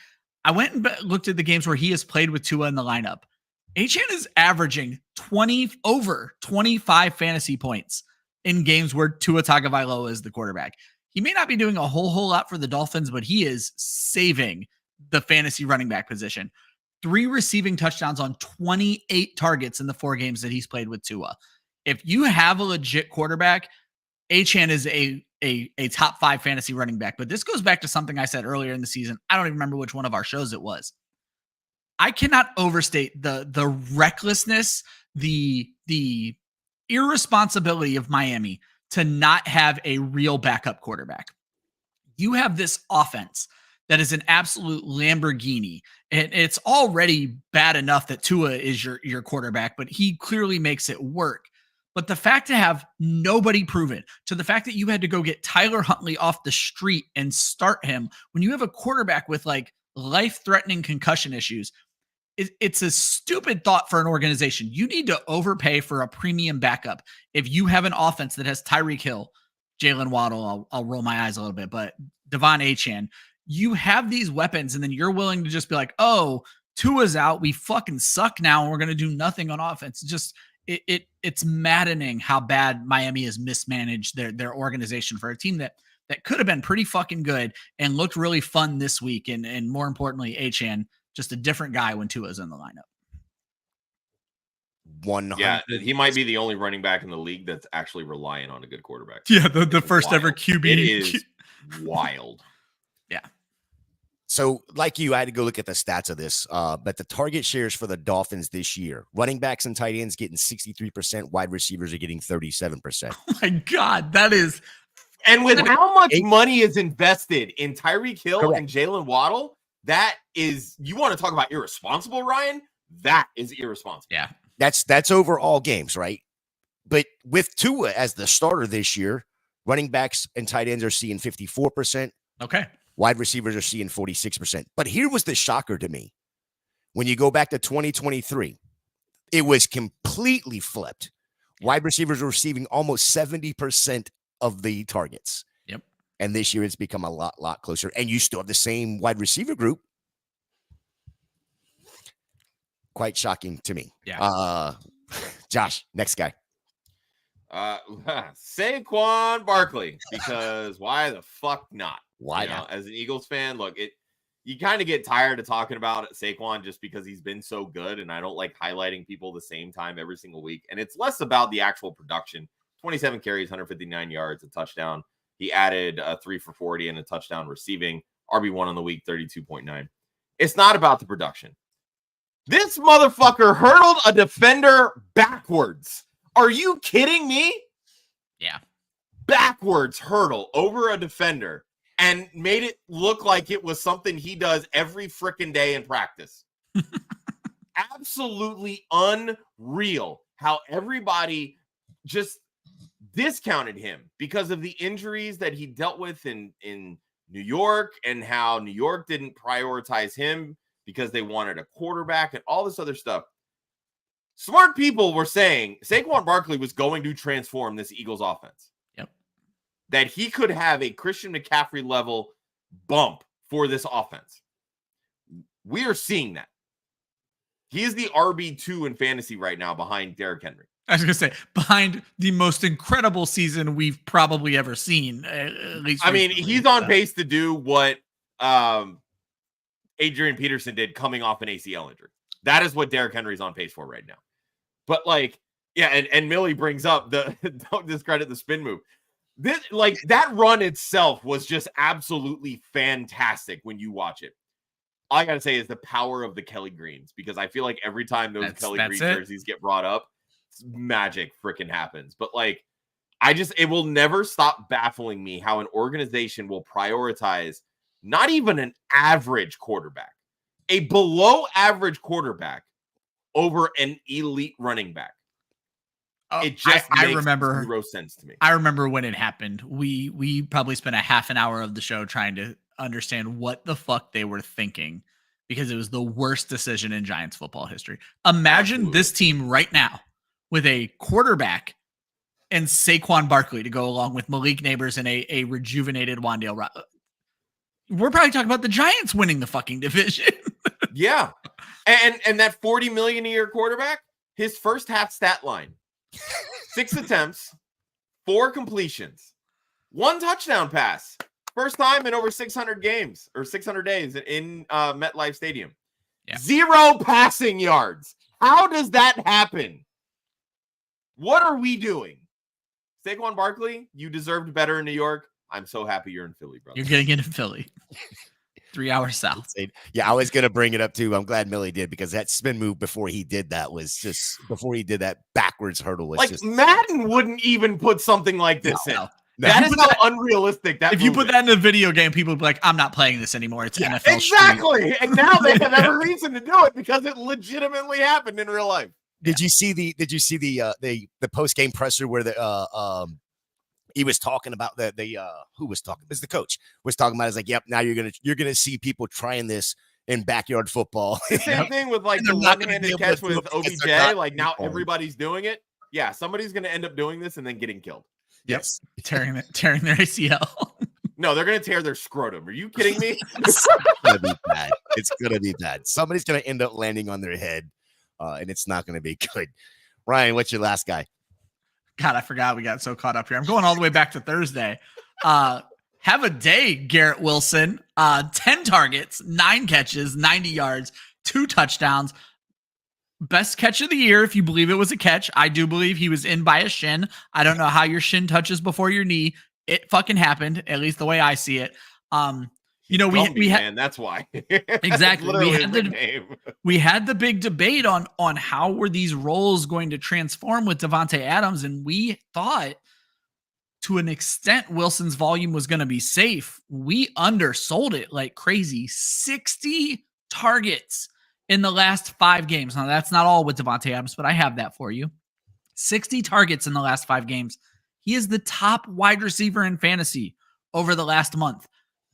I went and looked at the games where he has played with Tua in the lineup. Achane is averaging over 25 fantasy points in games where Tua Tagovailoa is the quarterback. He may not be doing a whole lot for the Dolphins, but he is saving the fantasy running back position. 3 receiving touchdowns on 28 targets in the 4 games that he's played with Tua. If you have a legit quarterback, Achane is a top 5 fantasy running back. But this goes back to something I said earlier in the season. I don't even remember which one of our shows it was. I cannot overstate the recklessness, the irresponsibility of Miami to not have a real backup quarterback. You have this offense that is an absolute Lamborghini, and it's already bad enough that Tua is your quarterback, but he clearly makes it work. But the fact to have nobody proven, to the fact that you had to go get Tyler Huntley off the street and start him when you have a quarterback with like life-threatening concussion issues, it's a stupid thought for an organization. You need to overpay for a premium backup. If you have an offense that has Tyreek Hill, Jaylen Waddle, I'll roll my eyes a little bit, but Devon Achane, you have these weapons, and then you're willing to just be like, oh, Tua's out. We fucking suck now, and we're going to do nothing on offense. It's maddening how bad Miami has mismanaged their organization for a team that could have been pretty fucking good and looked really fun this week. And more importantly, Achane, just a different guy when Tua's in the lineup. 100. Yeah, he might be the only running back in the league that's actually relying on a good quarterback. Yeah, the first ever QB. It is wild. Yeah. So, like you, I had to go look at the stats of this, but the target shares for the Dolphins this year, running backs and tight ends getting 63%, wide receivers are getting 37%. Oh my God, that is... And with how much money is invested in Tyreek Hill and Jaylen Waddle, that is, you want to talk about irresponsible, Ryan? That is irresponsible. Yeah. That's over all games, right? But with Tua as the starter this year, running backs and tight ends are seeing 54%. Okay. Wide receivers are seeing 46%. But here was the shocker to me. When you go back to 2023, it was completely flipped. Wide receivers were receiving almost 70% of the targets. Yep. And this year it's become a lot closer. And you still have the same wide receiver group. Quite shocking to me. Yeah. Josh, next guy. Saquon Barkley, because why the fuck not? Why not? not? As an Eagles fan, look, you kind of get tired of talking about Saquon just because he's been so good, and I don't like highlighting people the same time every single week. And it's less about the actual production. 27 carries, 159 yards, a touchdown. He added 3 for 40 and a touchdown receiving. RB1 on the week, 32.9. It's not about the production. This motherfucker hurdled a defender backwards. Are you kidding me? Yeah. Backwards hurdle over a defender and made it look like it was something he does every freaking day in practice. Absolutely unreal how everybody just discounted him because of the injuries that he dealt with in New York, and how New York didn't prioritize him because they wanted a quarterback and all this other stuff. Smart people were saying Saquon Barkley was going to transform this Eagles offense. Yep. That he could have a Christian McCaffrey level bump for this offense. We are seeing that. He is the RB2 in fantasy right now behind Derrick Henry. I was going to say, behind the most incredible season we've probably ever seen. At least I mean, recently, he's on pace to do what Adrian Peterson did coming off an ACL injury. That is what Derrick Henry's on pace for right now. But like, yeah, and Millie brings up the don't discredit the spin move. This, like, that run itself was just absolutely fantastic when you watch it. All I gotta say is the power of the Kelly Greens, because I feel like every time those Kelly Green jerseys get brought up, magic freaking happens. But like, it will never stop baffling me how an organization will prioritize not even an average quarterback, a below average quarterback over an elite running back. It just makes zero sense to me. I remember when it happened. We probably spent a half an hour of the show trying to understand what the fuck they were thinking, because it was the worst decision in Giants football history. Imagine this team right now with a quarterback and Saquon Barkley to go along with Malik Neighbors and a rejuvenated Wan'Dale. We're probably talking about the Giants winning the fucking division. Yeah. And that $40 million a year quarterback, his first half stat line, 6 attempts, 4 completions, 1 touchdown pass. First time in over 600 games or 600 days in MetLife Stadium. Yeah. 0 passing yards. How does that happen? What are we doing? Saquon Barkley, you deserved better in New York. I'm so happy you're in Philly, brother. You're getting into Philly. 3 hours south. Yeah, I was going to bring it up too. I'm glad Millie did, because that spin move before he did that backwards hurdle was like just Madden wouldn't even put something like this in. No. That is how unrealistic that if you put that in a video game, people would be like, I'm not playing this anymore. It's NFL exactly. And now they have every reason to do it because it legitimately happened in real life. Did you see the post-game presser where he was talking about who was talking? It was the coach was talking about. It's like, yep, now you're gonna see people trying this in backyard football. Same thing with like the one-handed catch with OBJ. Like now everybody's doing it. Yeah, somebody's gonna end up doing this and then getting killed. Yes, tearing their ACL. No, they're gonna tear their scrotum. Are you kidding me? It's gonna be bad. It's gonna be bad. Somebody's gonna end up landing on their head, and it's not gonna be good. Ryan, what's your last guy? God, I forgot we got so caught up here. I'm going all the way back to Thursday. Have a day, Garrett Wilson. 10 targets, 9 catches, 90 yards, 2 touchdowns. Best catch of the year, if you believe it was a catch. I do believe he was in by a shin. I don't know how your shin touches before your knee. It fucking happened, at least the way I see it. We had, that's why. Exactly. We had the big debate on how were these roles going to transform with Davante Adams, and we thought to an extent Wilson's volume was going to be safe. We undersold it like crazy. 60 targets in the last 5 games. Now, that's not all with Davante Adams, but I have that for you. 60 targets in the last 5 games. He is the top wide receiver in fantasy over the last month.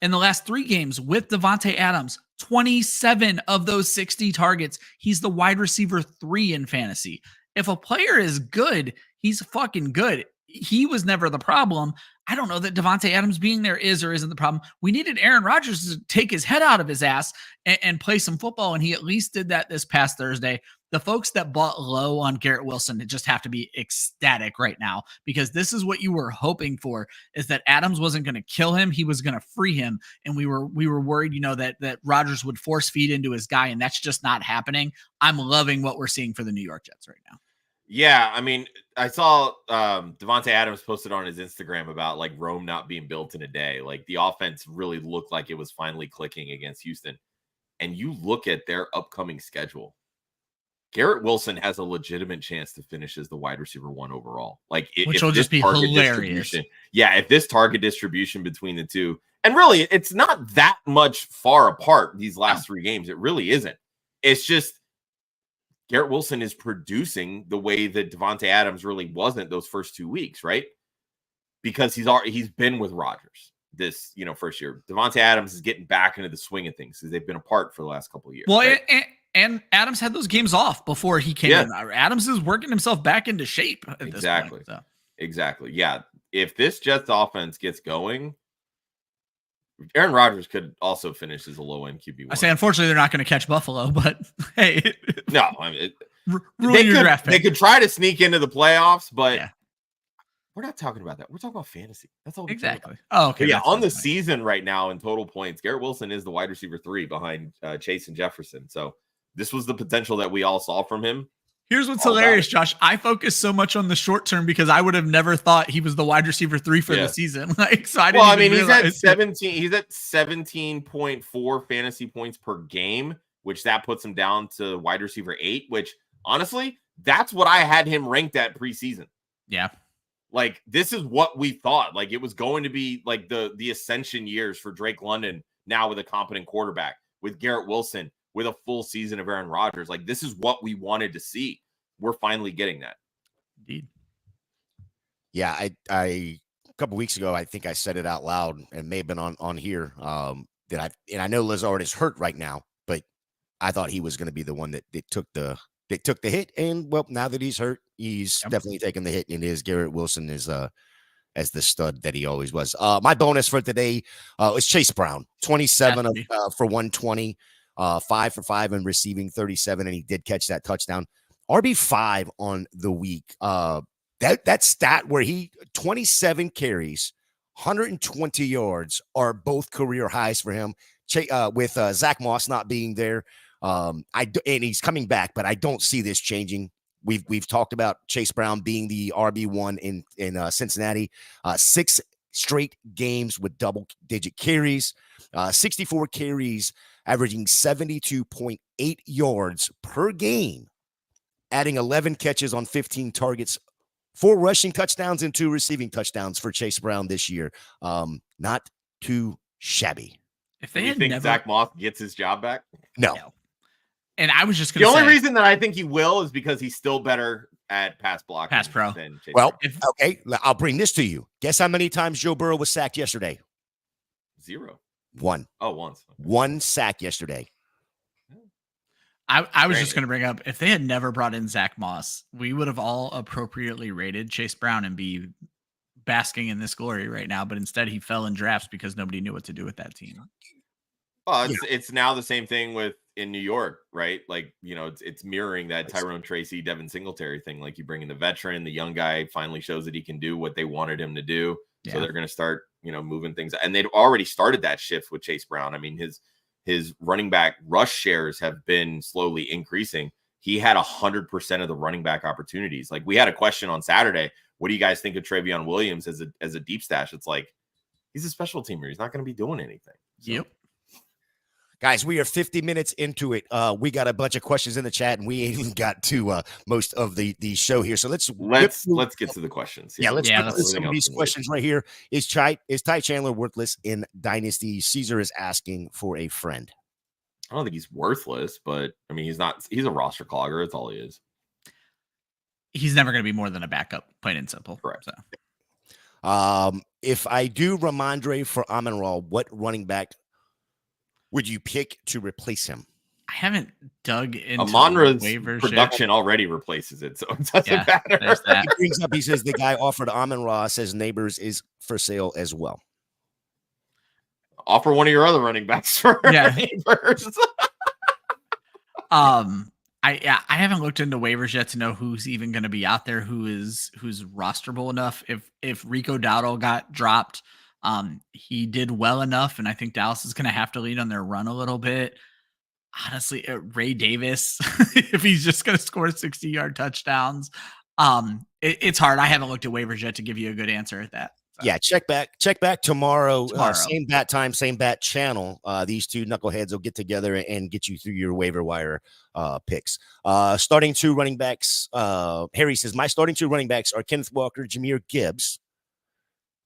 In the last 3 games with Davante Adams, 27 of those 60 targets. He's the wide receiver 3 in fantasy. If a player is good, he's fucking good. He was never the problem. I don't know that Davante Adams being there is or isn't the problem. We needed Aaron Rodgers to take his head out of his ass and play some football, and he at least did that this past Thursday. The folks that bought low on Garrett Wilson just have to be ecstatic right now, because this is what you were hoping for, is that Adams wasn't going to kill him. He was going to free him. And we were worried, that Rodgers would force feed into his guy, and that's just not happening. I'm loving what we're seeing for the New York Jets right now. Yeah, I mean, I saw Davante Adams posted on his Instagram about like Rome not being built in a day. Like the offense really looked like it was finally clicking against Houston. And you look at their upcoming schedule. Garrett Wilson has a legitimate chance to finish as the wide receiver 1 overall. Like, which will just be hilarious. Yeah, if this target distribution between the two, and really, it's not that much far apart these last 3 games. It really isn't. It's just Garrett Wilson is producing the way that Davante Adams really wasn't those first 2 weeks, right? Because he's been with Rodgers this first year. Davante Adams is getting back into the swing of things because they've been apart for the last couple of years. Well, right? and Adams had those games off before he came in. Adams is working himself back into shape at this point. So. Exactly. Yeah. If this Jets offense gets going, Aaron Rodgers could also finish as a low-end QB1. I say, unfortunately, they're not going to catch Buffalo, but hey. No, I mean, draft pick. They could try to sneak into the playoffs, but we're not talking about that. We're talking about fantasy. That's all. Exactly. Oh, okay. But yeah, on the season right now in total points, Garrett Wilson is the wide receiver 3 behind Chase and Jefferson. So this was the potential that we all saw from him. Here's what's hilarious, Josh. I focus so much on the short term because I would have never thought he was the wide receiver 3 for the season. He's at 17. He's at 17.4 fantasy points per game, which that puts him down to wide receiver 8. Which honestly, that's what I had him ranked at preseason. Yeah, like this is what we thought. Like it was going to be like the ascension years for Drake London. Now with a competent quarterback, with Garrett Wilson, with a full season of Aaron Rodgers. Like this is what we wanted to see. We're finally getting that. Indeed. Yeah, I a couple weeks ago, I think I said it out loud and may have been on here. I know Lazard is hurt right now, but I thought he was going to be the one that took the hit. And well, now that he's hurt, he's definitely taking the hit. And Garrett Wilson is as the stud that he always was. My bonus for today is Chase Brown, 27 for 120. 5 for 5 in receiving, 37, and he did catch that touchdown. RB5 on the week. That stat where he 27 carries, 120 yards are both career highs for him. With Zach Moss not being there, and he's coming back, but I don't see this changing. We've talked about Chase Brown being the RB1 in Cincinnati. 6 straight games with double-digit carries, 64 carries, averaging 72.8 yards per game, adding 11 catches on 15 targets, 4 rushing touchdowns and 2 receiving touchdowns for Chase Brown this year. Not too shabby. If they think Zach Moss gets his job back? No. And I was just going to say, the only reason that I think he will is because he's still better at pass blocking. Pass pro. Than Chase Brown. Okay, I'll bring this to you. Guess how many times Joe Burrow was sacked yesterday? 0. 1. Oh, once. Okay. 1 sack yesterday. I was just going to bring up, if they had never brought in Zach Moss, we would have all appropriately rated Chase Brown and be basking in this glory right now. But instead, he fell in drafts because nobody knew what to do with that team. Well, it's now the same thing in New York, right? Like, it's mirroring that Tyrone Tracy, Devin Singletary thing. Like you bring in the veteran, the young guy finally shows that he can do what they wanted him to do. Yeah. So they're going to start, moving things. And they've already started that shift with Chase Brown. I mean, his running back rush shares have been slowly increasing. He had 100% of the running back opportunities. Like we had a question on Saturday. What do you guys think of Travion Williams as a deep stash? It's like, he's a special teamer. He's not going to be doing anything. So. Yep. Guys, we are 50 minutes into it. We got a bunch of questions in the chat, and we ain't even got to most of the show here. So let's get to the questions. Let's get to some of these questions right here. Is Ty Chandler worthless in Dynasty? Caesar is asking for a friend. I don't think he's worthless, but I mean, he's a roster clogger. That's all he is. He's never going to be more than a backup, plain and simple. Correct. So. if I do Rhamondre for Amon-Ra, what running back would you pick to replace him? I haven't dug into Amon-Ra's waivers production already replaces it, so it doesn't matter. There's that. He brings up, he says the guy offered Amon-Ra, says Neighbors is for sale as well. Offer one of your other running backs for Neighbors. I haven't looked into waivers yet to know who's even going to be out there, who's rosterable enough. If Rico Dowdle got dropped, he did well enough, and I think Dallas is going to have to lean on their run a little bit. Honestly, Ray Davis, if he's just going to score 60-yard touchdowns, it's hard. I haven't looked at waivers yet to give you a good answer at that. So. Yeah, check back tomorrow. Same bat time, same bat channel. These two knuckleheads will get together and get you through your waiver wire picks. Starting two running backs. Harry says, my starting two running backs are Kenneth Walker, Jahmyr Gibbs,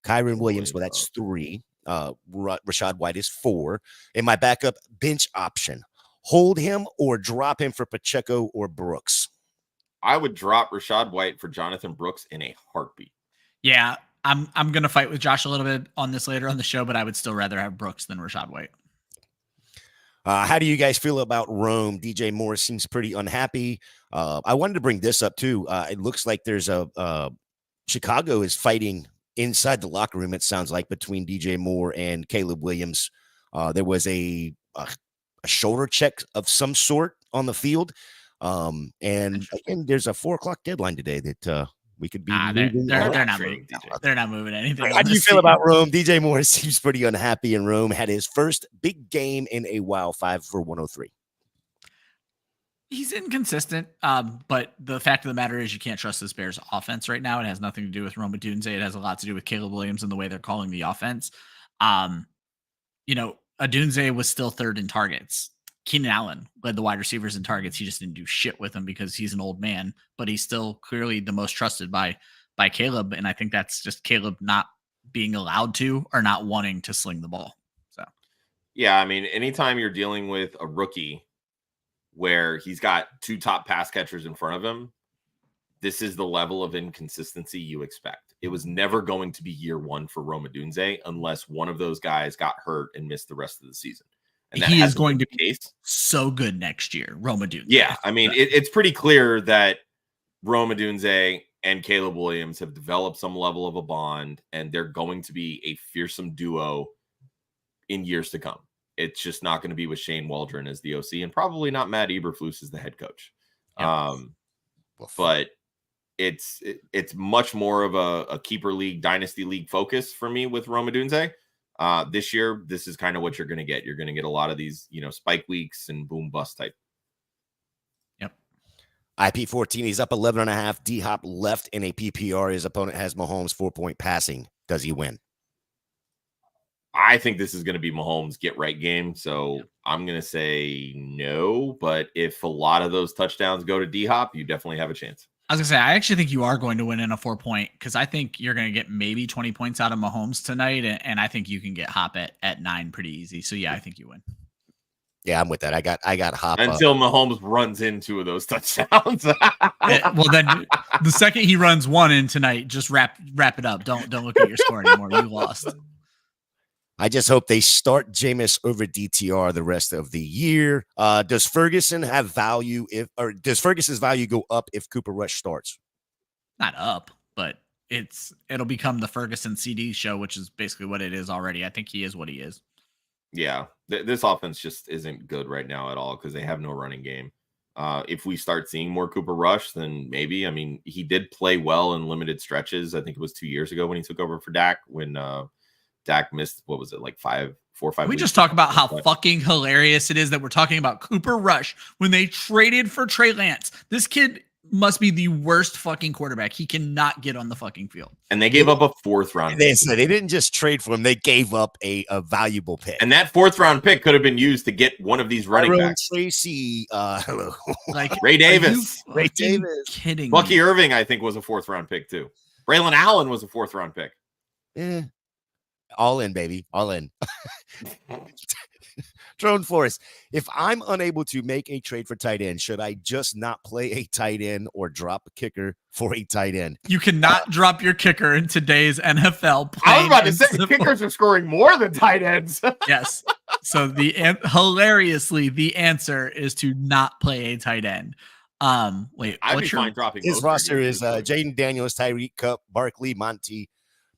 Kyron Williams. Well, that's 3. Rachaad White is 4. And my backup bench option. Hold him or drop him for Pacheco or Brooks. I would drop Rachaad White for Jonathon Brooks in a heartbeat. Yeah, I'm going to fight with Josh a little bit on this later on the show, but I would still rather have Brooks than Rachaad White. How do you guys feel about Rome? DJ Moore seems pretty unhappy. I wanted to bring this up too. It looks like there's Chicago is fighting inside the locker room. It sounds like between DJ Moore and Caleb Williams. There was a shoulder check of some sort on the field. And again, there's a 4:00 deadline today that we could be moving. They're not moving. They're not moving anything. How do you feel about Rome? DJ Moore seems pretty unhappy in Rome. Had his first big game in a while, 5 for 103. He's inconsistent, but the fact of the matter is you can't trust this Bears offense right now. It has nothing to do with Rhamondre. It has a lot to do with Caleb Williams and the way they're calling the offense. Odunze was still 3rd in targets. Keenan Allen led the wide receivers in targets. He just didn't do shit with them because he's an old man, but he's still clearly the most trusted by Caleb. And I think that's just Caleb not being allowed to or not wanting to sling the ball. So, yeah, I mean, anytime you're dealing with a rookie where he's got 2 top pass catchers in front of him, this is the level of inconsistency you expect. It was never going to be year 1 for Rhamondre unless one of those guys got hurt and missed the rest of the season. And he is going to be so good next year, Rhamondre. Yeah, I mean, it's pretty clear that Rhamondre and Caleb Williams have developed some level of a bond, and they're going to be a fearsome duo in years to come. It's just not going to be with Shane Waldron as the OC, and probably not Matt Eberflus as the head coach. Yeah. But it's much more of a keeper league, dynasty league focus for me with Rhamondre. This year, this is kind of what you're going to get. You're going to get a lot of these, spike weeks and boom bust type. Yep. IP14, he's up 11.5. D-Hop left in a PPR. His opponent has Mahomes 4-point passing. Does he win? I think this is going to be Mahomes' get-right game, so I'm going to say no. But if a lot of those touchdowns go to D-Hop, you definitely have a chance. I was going to say, I actually think you are going to win in a 4-point because I think you're going to get maybe 20 points out of Mahomes tonight, and I think you can get Hop at 9 pretty easy. So, yeah, I think you win. Yeah, I'm with that. I got Hop until Mahomes runs in 2 of those touchdowns. Well, then the second he runs 1 in tonight, just wrap it up. Don't look at your score anymore. You lost. I just hope they start Jameis over DTR the rest of the year. Does Ferguson have value does Ferguson's value go up if Cooper Rush starts? Not up, but it'll become the Ferguson CD show, which is basically what it is already. I think he is what he is. Yeah, this offense just isn't good right now at all because they have no running game. If we start seeing more Cooper Rush, then maybe. I mean, he did play well in limited stretches. I think it was 2 years ago when he took over for Dak when Dak missed, what was it, like 4 or 5 We weeks? just talk about how fucking hilarious it is that we're talking about Cooper Rush when they traded for Trey Lance. This kid must be the worst fucking quarterback. He cannot get on the fucking field. And they gave up a 4th round pick. They didn't just trade for him. They gave up a valuable pick. And that 4th round pick could have been used to get one of these running backs. Tracy, hello. Like Ray Davis. Ray Davis. Kidding Bucky me. Irving, I think, was a 4th round pick too. Braylon Allen was a 4th round pick. All in, baby. All in. Drone Force. If I'm unable to make a trade for tight end, should I just not play a tight end or drop a kicker for a tight end? You cannot drop your kicker in today's NFL. I was about to say kickers are scoring more than tight ends. Yes. So hilariously, the answer is to not play a tight end. Wait, I'd be fine dropping. His roster is Jaden Daniels, Tyreek Cup, Barkley, Monty,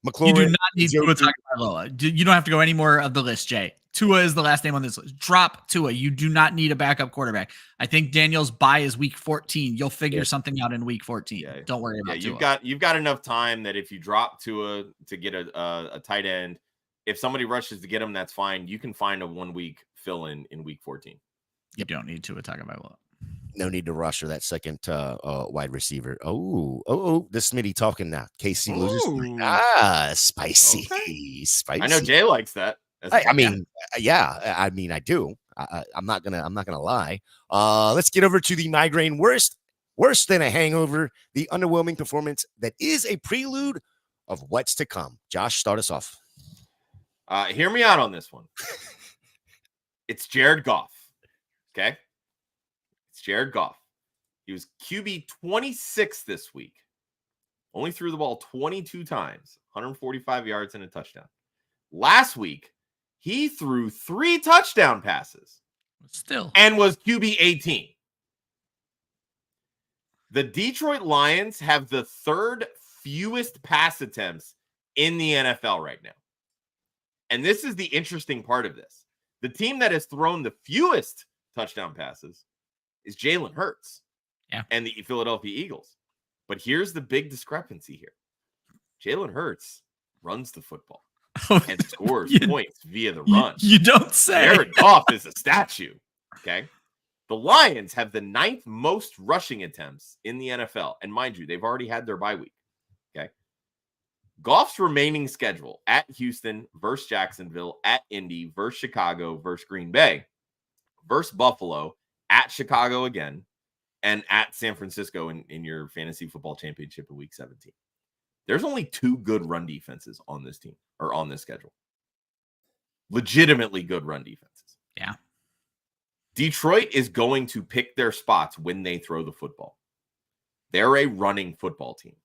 McLaurin. You do not need Tua Tagovailoa. You don't have to go any more of the list, Jay. Tua is the last name on this list. Drop Tua. You do not need a backup quarterback. I think Daniels' bye is week 14. You'll figure something out in week 14. Yeah. Don't worry about Tua. You've got enough time that if you drop Tua to get a tight end, if somebody rushes to get him, that's fine. You can find a 1 week fill in week 14. You don't need Tua Tagovailoa. No need to rush that second wide receiver. Oh, this Smitty talking now. KC loses. Spicy. Okay. Spicy. I know Jay likes that. I mean, I do. I'm not gonna lie. Let's get over to the migraine worse than a hangover, the underwhelming performance that is a prelude of what's to come. Josh, start us off. Hear me out on this one. It's Jared Goff. Okay. It's Jared Goff. He was QB 26 this week. Only threw the ball 22 times, 145 yards and a touchdown. Last week, he threw 3 touchdown passes. Still. And was QB 18. The Detroit Lions have the 3rd fewest pass attempts in the NFL right now. And this is the interesting part of this. The team that has thrown the fewest touchdown passes is Jalen Hurts and the Philadelphia Eagles. But here's the big discrepancy here. Jalen Hurts runs the football and scores points via the run. You don't say. Jared Goff is a statue. Okay. The Lions have the 9th most rushing attempts in the NFL. And mind you, they've already had their bye week. Okay. Goff's remaining schedule at Houston versus Jacksonville, at Indy versus Chicago versus Green Bay versus Buffalo, at Chicago again, and at San Francisco in your fantasy football championship in week 17. There's only 2 good run defenses on this team or on this schedule. Legitimately good run defenses. Yeah. Detroit is going to pick their spots when they throw the football. They're a running football team.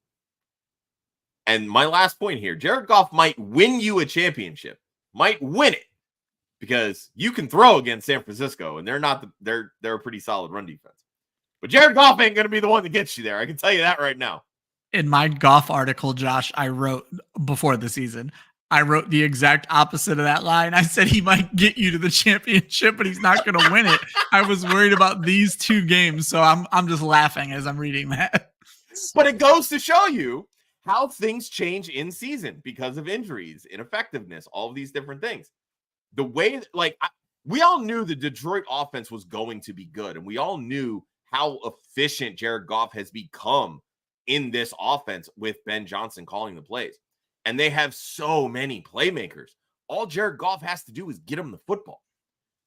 And my last point here, Jared Goff might win you a championship, might win it, because you can throw against San Francisco, and they're a pretty solid run defense. But Jared Goff ain't going to be the one that gets you there. I can tell you that right now. In my Goff article, Josh, I wrote before the season, I wrote the exact opposite of that line. I said he might get you to the championship, but he's not going to win it. I was worried about these 2 games, so I'm just laughing as I'm reading that. But it goes to show you how things change in season because of injuries, ineffectiveness, all of these different things. The way, we all knew the Detroit offense was going to be good, and we all knew how efficient Jared Goff has become in this offense with Ben Johnston calling the plays. And they have so many playmakers. All Jared Goff has to do is get him the football.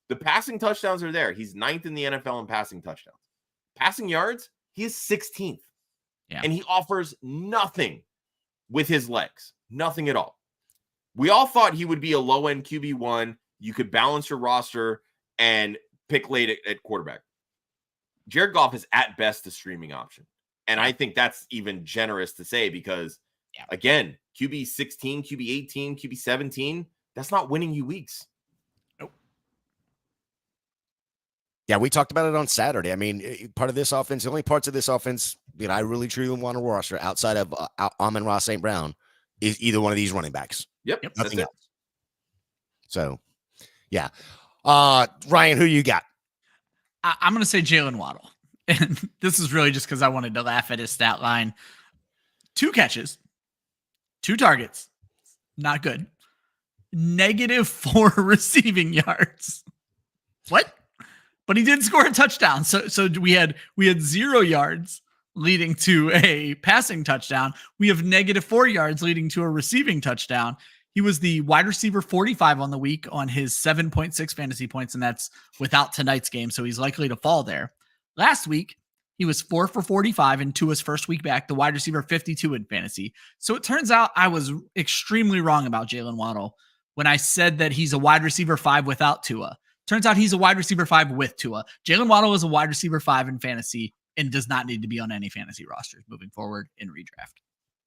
The passing touchdowns are there. He's 9th in the NFL in passing touchdowns. Passing yards, he is 16th. Yeah. And he offers nothing with his legs. Nothing at all. We all thought he would be a low-end QB1. You could balance your roster and pick late at quarterback. Jared Goff is at best a streaming option. And I think that's even generous to say because, again, QB 16, QB 18, QB 17, that's not winning you weeks. Nope. Yeah, we talked about it on Saturday. I mean, part of this offense, the only parts of this offense that I really truly want to roster outside of Amon-Ra St. Brown is either one of these running backs. Yep. Nothing else. So, yeah. Ryan, who you got? I'm going to say Jaylen Waddle. And this is really just because I wanted to laugh at his stat line. 2 catches, 2 targets. Not good. -4 receiving yards. What? But he did score a touchdown. So we had 0 yards leading to a passing touchdown. We have -4 yards leading to a receiving touchdown. He was the wide receiver 45 on the week on his 7.6 fantasy points, and that's without tonight's game, so he's likely to fall there. Last week, he was 4 for 45 in Tua's first week back, the wide receiver 52 in fantasy. So it turns out I was extremely wrong about Jaylen Waddle when I said that he's a wide receiver 5 without Tua. Turns out he's a wide receiver 5 with Tua. Jaylen Waddle is a wide receiver 5 in fantasy and does not need to be on any fantasy rosters moving forward in redraft.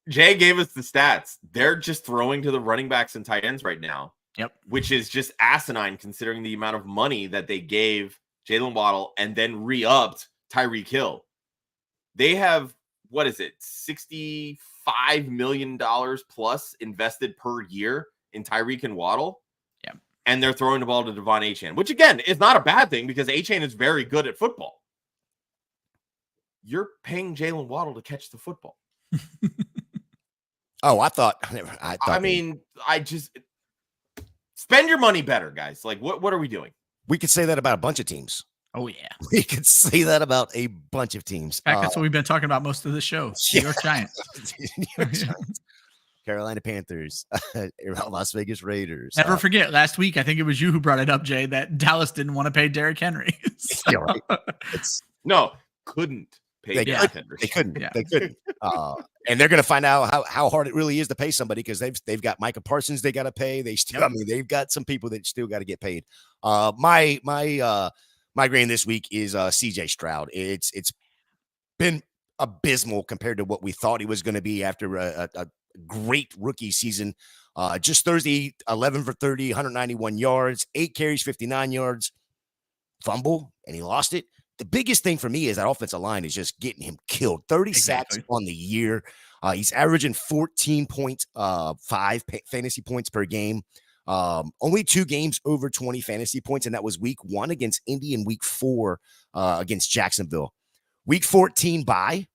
Jay gave us the stats. They're just throwing to the running backs and tight ends right now. Yep. Which is just asinine considering the amount of money that they gave Jaylen Waddle and then re-upped Tyreek Hill. They have, what is it, $65 million plus invested per year in Tyreek and Waddle. Yeah. And they're throwing the ball to Devon Achane, which again is not a bad thing because Achane is very good at football. You're paying Jaylen Waddle to catch the football. I just spend your money better, guys. Like, what are we doing? We could say that about a bunch of teams. Oh, yeah. We could say that about a bunch of teams. In fact, that's what we've been talking about most of the show. New York Giants. New York Giants. Carolina Panthers. Las Vegas Raiders. Never forget, last week, I think it was you who brought it up, Jay, that Dallas didn't want to pay Derrick Henry. Yeah, right. Couldn't pay Derrick Henry. They couldn't. Yeah. They couldn't. And they're going to find out how hard it really is to pay somebody because they've got Micah Parsons they got to pay. They've got some people that still got to get paid. My migraine this week is CJ Stroud. It's been abysmal compared to what we thought he was going to be after a great rookie season. Just Thursday, 11 for 30, 191 yards, 8 carries, 59 yards, fumble, and he lost it. The biggest thing for me is that offensive line is just getting him killed. 30 sacks on the year. He's averaging 14.5 fantasy points per game. Only 2 games over 20 fantasy points, and that was week 1 against Indy and week 4 against Jacksonville. Week 14 bye,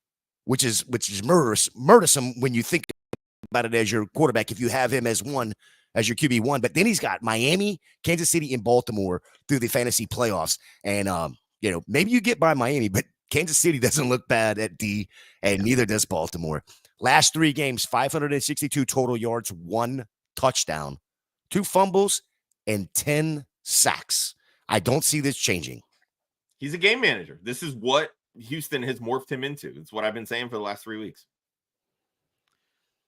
which is murdersome when you think about it as your quarterback if you have him as your QB1. But then he's got Miami, Kansas City, and Baltimore through the fantasy playoffs. And maybe you get by Miami, but Kansas City doesn't look bad at D, and neither does Baltimore. Last 3 games, 562 total yards, 1 touchdown, 2 fumbles, and 10 sacks. I don't see this changing. He's a game manager. This is what Houston has morphed him into. It's what I've been saying for the last 3 weeks.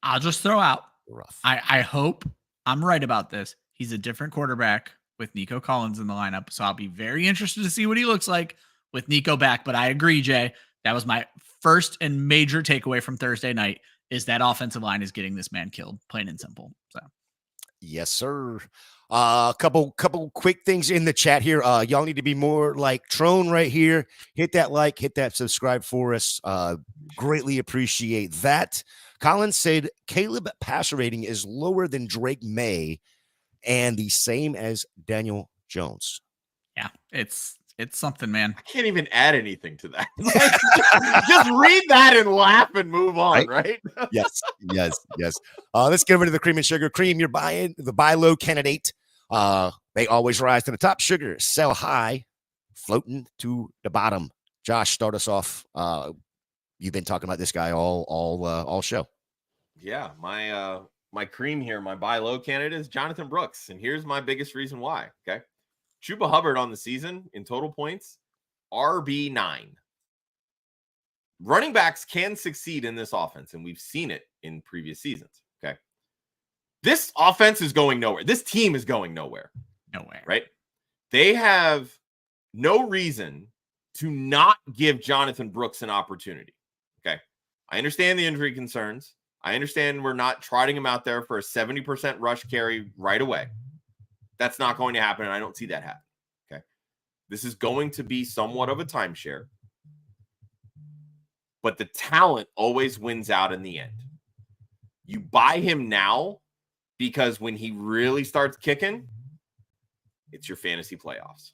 I'll just throw out. Rough. I hope I'm right about this. He's a different quarterback with Nico Collins in the lineup. So I'll be very interested to see what he looks like with Nico back. But I agree, Jay. That was my first and major takeaway from Thursday night is that offensive line is getting this man killed, plain and simple. So, yes, sir. A couple quick things in the chat here. Y'all need to be more like Trone right here. Hit that like, hit that subscribe for us. Greatly appreciate that. Colin said Caleb passer rating is lower than Drake May and the same as Daniel Jones. Yeah, it's something, man. I can't even add anything to that. Just read that and laugh and move on, right? Yes. Let's get over to the cream and sugar. Cream, you're buying the buy low candidate. They always rise to the top. Sugar, sell high, floating to the bottom. Josh, start us off. You've been talking about this guy all show. Yeah, my cream here, my buy low candidate is Jonathon Brooks, and here's my biggest reason why. Okay, Chuba Hubbard on the season in total points, RB9. Running backs can succeed in this offense, and we've seen it in previous seasons. Okay, this offense is going nowhere. This team is going nowhere. Nowhere. Right? They have no reason to not give Jonathon Brooks an opportunity. Okay, I understand the injury concerns. I understand we're not trotting him out there for a 70% rush carry right away. That's not going to happen, and I don't see that happen. Okay, this is going to be somewhat of a timeshare, but the talent always wins out in the end. You buy him now because when he really starts kicking, it's your fantasy playoffs.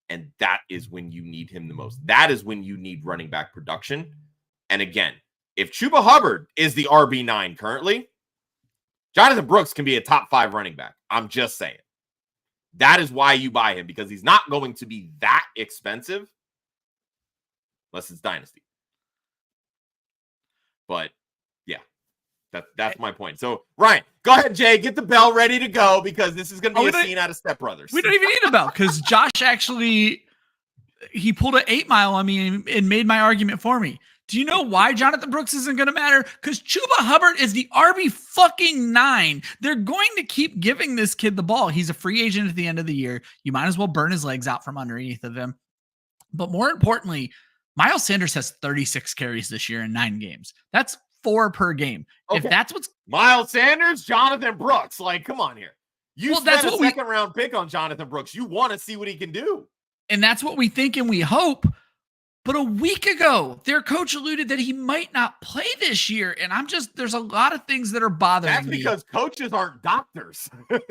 And that is when you need him the most. That is when you need running back production. And again, if Chuba Hubbard is the RB9 currently, Jonathon Brooks can be a top 5 running back. I'm just saying. That is why you buy him, because he's not going to be that expensive unless it's Dynasty. But yeah, that's my point. So Ryan, go ahead, Jay, get the bell ready to go because this is going to be a scene out of Step Brothers. We don't even need a bell because Josh actually, he pulled an 8 Mile on me and made my argument for me. Do you know why Jonathon Brooks isn't going to matter? Because Chuba Hubbard is the RB9. They're going to keep giving this kid the ball. He's a free agent at the end of the year. You might as well burn his legs out from underneath of him. But more importantly, Miles Sanders has 36 carries this year in 9 games. That's 4 per game. Okay. If that's what's Miles Sanders, Jonathon Brooks, like, come on here. You spent a second-round pick on Jonathon Brooks. You want to see what he can do. And that's what we think and we hope. But a week ago, their coach alluded that he might not play this year. And there's a lot of things that are bothering me. That's because coaches aren't doctors. But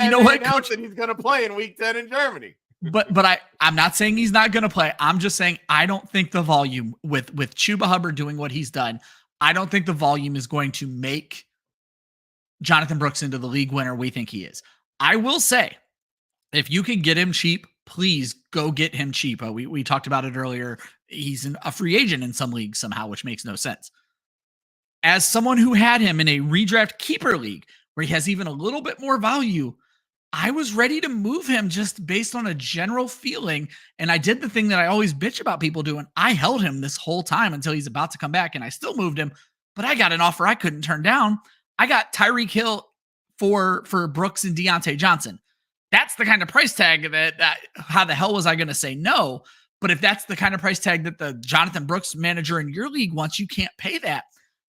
you know what? Coach that he's going to play in week 10 in Germany. But I'm not saying he's not going to play. I'm just saying I don't think the volume with Chuba Hubbard doing what he's done, I don't think the volume is going to make Jonathon Brooks into the league winner we think he is. I will say, if you can get him cheap, please go get him cheap. We talked about it earlier. He's a free agent in some leagues somehow, which makes no sense. As someone who had him in a redraft keeper league where he has even a little bit more value, I was ready to move him just based on a general feeling. And I did the thing that I always bitch about people doing. I held him this whole time until he's about to come back, and I still moved him, but I got an offer I couldn't turn down. I got Tyreek Hill for Brooks and Deontay Johnson. That's the kind of price tag that how the hell was I going to say no? But if that's the kind of price tag that the Jonathon Brooks manager in your league wants, you can't pay that.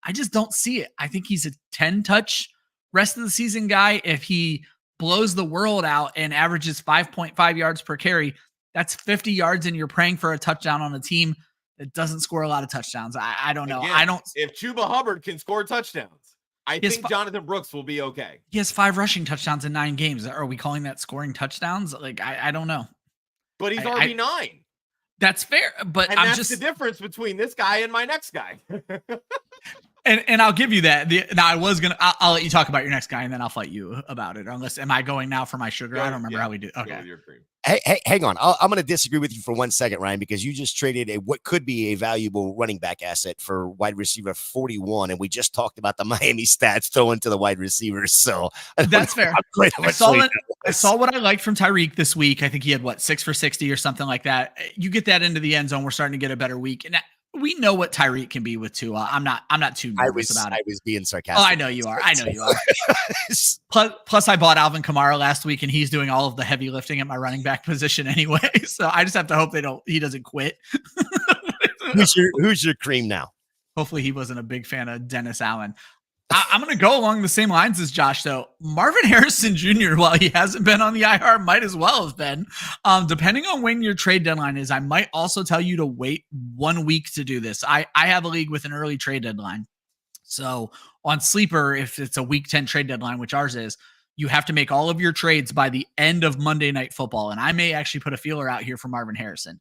I just don't see it. I think he's a 10-touch rest of the season guy. If he blows the world out and averages 5.5 yards per carry, that's 50 yards, and you're praying for a touchdown on a team that doesn't score a lot of touchdowns. I don't know. Again, if Chuba Hubbard can score touchdowns, I think Jonathon Brooks will be okay. He has 5 rushing touchdowns in 9 games. Are we calling that scoring touchdowns? Like, I don't know. But he's RB9. That's fair. But that's the difference between this guy and my next guy. And I'll give you that. Now I'll let you talk about your next guy, and then I'll fight you about it. Unless, am I going now for my sugar? I don't remember how we do. Okay. Hey, hang on. I'm going to disagree with you for 1 second, Ryan, because you just traded what could be a valuable running back asset for wide receiver 41, and we just talked about the Miami stats throwing to the wide receivers. So that's fair. I saw what I liked from Tyreek this week. I think he had 6 for 60 or something like that. You get that into the end zone, we're starting to get a better week, and we know what Tyreek can be with Tua. I'm not too nervous about it. I was being sarcastic. Oh, I know you are. Plus, I bought Alvin Kamara last week, and he's doing all of the heavy lifting at my running back position anyway. So I just have to hope he doesn't quit. Who's your cream now? Hopefully he wasn't a big fan of Dennis Allen. I'm going to go along the same lines as Josh, though. Marvin Harrison Jr., while he hasn't been on the IR, might as well have been. Depending on when your trade deadline is, I might also tell you to wait 1 week to do this. I have a league with an early trade deadline. So on Sleeper, if it's a week 10 trade deadline, which ours is, you have to make all of your trades by the end of Monday Night Football. And I may actually put a feeler out here for Marvin Harrison.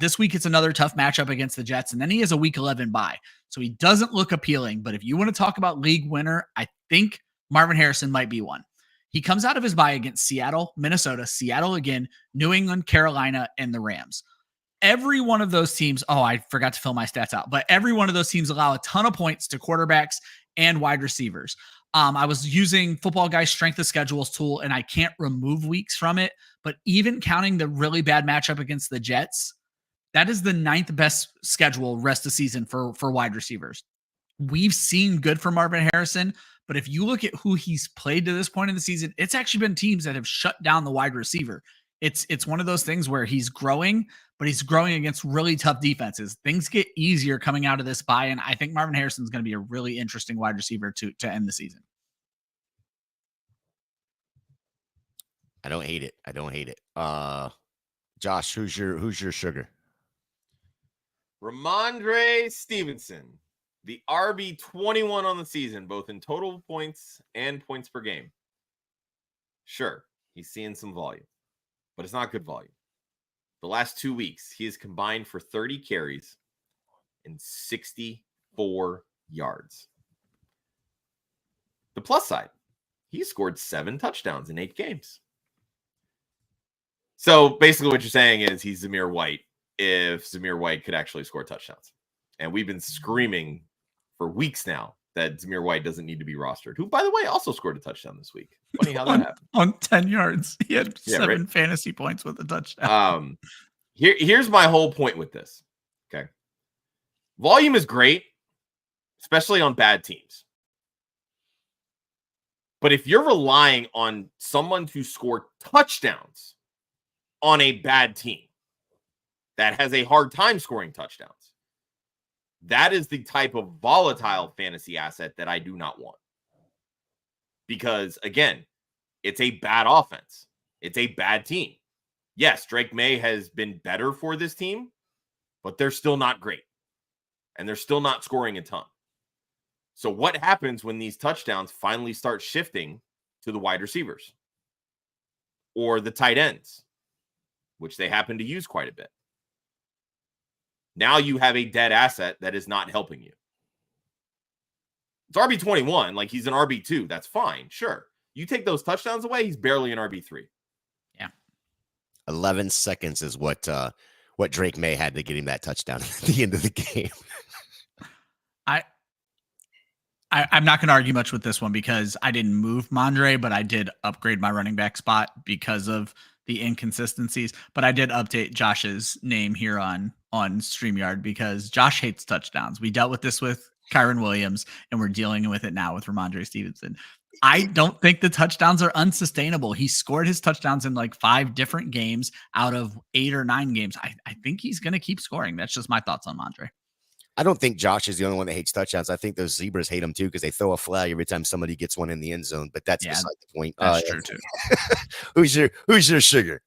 This week, it's another tough matchup against the Jets, and then he has a week 11 bye. So he doesn't look appealing, but if you want to talk about league winner, I think Marvin Harrison might be one. He comes out of his bye against Seattle, Minnesota, Seattle again, New England, Carolina, and the Rams. Every one of those teams, I forgot to fill my stats out, but every one of those teams allow a ton of points to quarterbacks and wide receivers. I was using Football Guy's strength of schedules tool, and I can't remove weeks from it, but even counting the really bad matchup against the Jets, that is the 9th best schedule rest of season for wide receivers. We've seen good from Marvin Harrison, but if you look at who he's played to this point in the season, it's actually been teams that have shut down the wide receiver. It's one of those things where he's growing, but he's growing against really tough defenses. Things get easier coming out of this bye, and I think Marvin Harrison is going to be a really interesting wide receiver to end the season. I don't hate it. Josh, who's your sugar? Rhamondre Stevenson, the RB 21 on the season, both in total points and points per game. Sure, he's seeing some volume, but it's not good volume. The last 2 weeks, he has combined for 30 carries and 64 yards. The plus side, he scored 7 touchdowns in 8 games. So basically what you're saying is he's Zamir White if Zamir White could actually score touchdowns. And we've been screaming for weeks now that Zamir White doesn't need to be rostered, who, by the way, also scored a touchdown this week. Funny how that happened. On 10 yards. He had 7 fantasy points with a touchdown. Here's my whole point with this. Okay. Volume is great, especially on bad teams. But if you're relying on someone to score touchdowns on a bad team that has a hard time scoring touchdowns, that is the type of volatile fantasy asset that I do not want. Because, again, it's a bad offense. It's a bad team. Yes, Drake May has been better for this team, but they're still not great. And they're still not scoring a ton. So what happens when these touchdowns finally start shifting to the wide receivers or the tight ends, which they happen to use quite a bit? Now you have a dead asset that is not helping you. It's RB21, like he's an RB2. That's fine. Sure. You take those touchdowns away, he's barely an RB3. Yeah. 11 seconds is what Drake May had to get him that touchdown at the end of the game. I'm not going to argue much with this one because I didn't move Rhamondre, but I did upgrade my running back spot because of the inconsistencies. But I did update Josh's name here on StreamYard because Josh hates touchdowns. We dealt with this with Kyron Williams, and we're dealing with it now with Rhamondre Stevenson. I don't think the touchdowns are unsustainable. He scored his touchdowns in like 5 different games out of 8 or 9 games. I think he's going to keep scoring. That's just my thoughts on Rhamondre. I don't think Josh is the only one that hates touchdowns. I think those zebras hate them too because they throw a flag every time somebody gets one in the end zone. But that's beside the point. That's true too. Who's your sugar?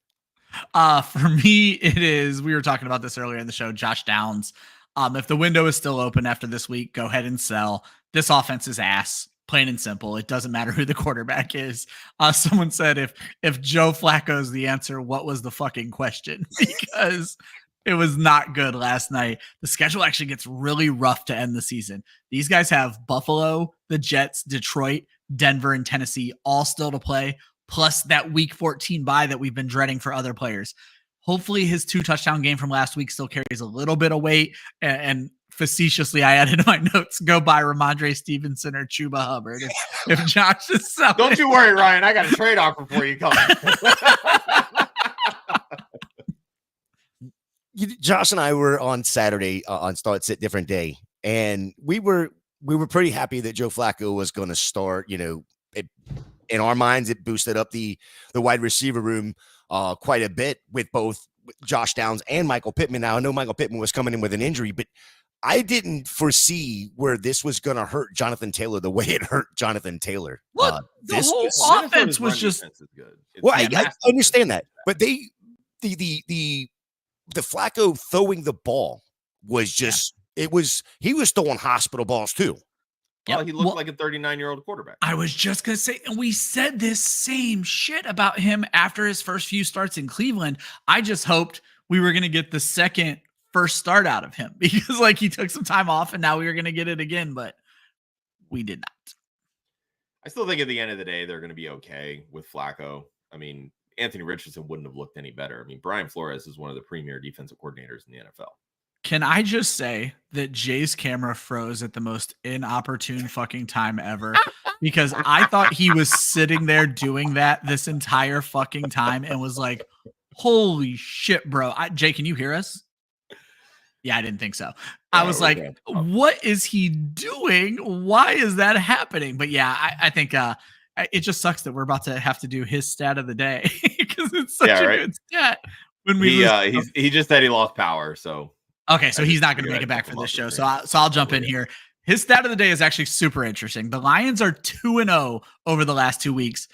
For me, it is. We were talking about this earlier in the show. Josh Downs. If the window is still open after this week, go ahead and sell. This offense is ass. Plain and simple. It doesn't matter who the quarterback is. Someone said if Joe Flacco's the answer, what was the fucking question? Because it was not good last night. The schedule actually gets really rough to end the season. These guys have Buffalo, the Jets, Detroit, Denver, and Tennessee all still to play, plus that week 14 bye that we've been dreading for other players. Hopefully his 2 touchdown game from last week still carries a little bit of weight. And facetiously, I added in my notes, go buy Rhamondre Stevenson or Chuba Hubbard if Josh is selling. Don't you worry, Ryan. I got a trade offer for you coming. Josh and I were on Saturday on Start Sit Different Day, and we were pretty happy that Joe Flacco was going to start. You know, in our minds, it boosted up the wide receiver room quite a bit with both Josh Downs and Michael Pittman. Now, I know Michael Pittman was coming in with an injury, but I didn't foresee where this was going to hurt Jonathan Taylor the way it hurt Jonathan Taylor. Look, the whole offense was just good. Well, I understand that, but the Flacco throwing the ball was just he was throwing hospital balls too. Well, he looked like a 39-year-old quarterback. I was just going to say, and we said this same shit about him after his first few starts in Cleveland. I just hoped we were going to get the second first start out of him because like he took some time off and now we were going to get it again, but we did not. I still think at the end of the day, they're going to be okay with Flacco. I mean, Anthony Richardson wouldn't have looked any better. I mean, Brian Flores is one of the premier defensive coordinators in the NFL. Can I just say that Jay's camera froze at the most inopportune fucking time ever? Because I thought he was sitting there doing that this entire fucking time and was like, holy shit, bro. Jay, can you hear us? Yeah, I didn't think so. I was like, what is he doing? Why is that happening? But yeah, I think it just sucks that we're about to have to do his stat of the day because it's such a good stat. When he just said he lost power, so. Okay, so he's not going to make it back for this show. So I'll jump in here. His stat of the day is actually super interesting. The Lions are 2-0 over the last 2 weeks.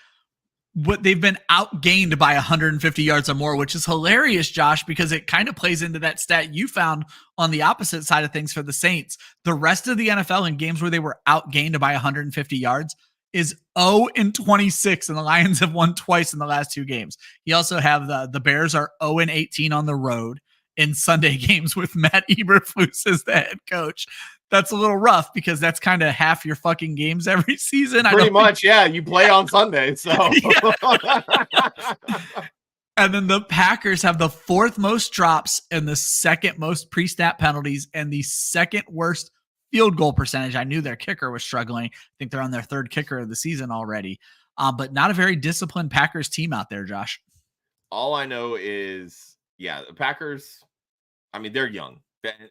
What they've been outgained by 150 yards or more, which is hilarious, Josh, because it kind of plays into that stat you found on the opposite side of things for the Saints. The rest of the NFL in games where they were outgained by 150 yards is 0-26, and the Lions have won twice in the last 2 games. You also have the Bears are 0-18 on the road in Sunday games with Matt Eberflus as the head coach. That's a little rough because that's kind of half your fucking games every season. Pretty much, yeah. You play on Sunday, so. And then the Packers have the 4th most drops and the 2nd most pre-snap penalties and the 2nd worst field goal percentage. I knew their kicker was struggling. I think they're on their 3rd kicker of the season already. But not a very disciplined Packers team out there, Josh. All I know is, the Packers, I mean, they're young.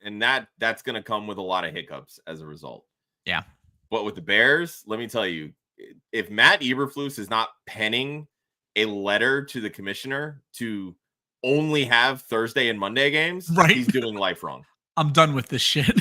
And that's going to come with a lot of hiccups as a result. Yeah. But with the Bears, let me tell you, if Matt Eberflus is not penning a letter to the commissioner to only have Thursday and Monday games, right, he's doing life wrong. I'm done with this shit.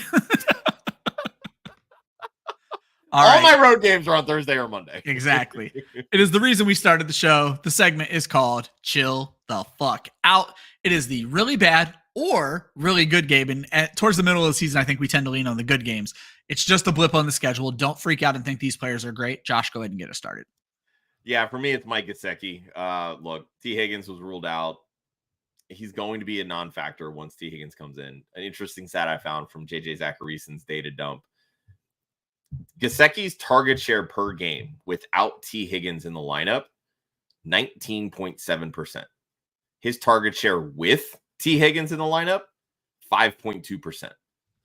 All my road games are on Thursday or Monday. Exactly. It is the reason we started the show. The segment is called Chill the Fuck Out. It is the really bad or really good game. And towards the middle of the season, I think we tend to lean on the good games. It's just a blip on the schedule. Don't freak out and think these players are great. Josh, go ahead and get us started. Yeah, for me, it's Mike Gesicki. Look, T. Higgins was ruled out. He's going to be a non-factor once T. Higgins comes in. An interesting stat I found from JJ Zacharysen's data dump. Gesicki's target share per game without T. Higgins in the lineup, 19.7%. His target share with T. Higgins in the lineup, 5.2%.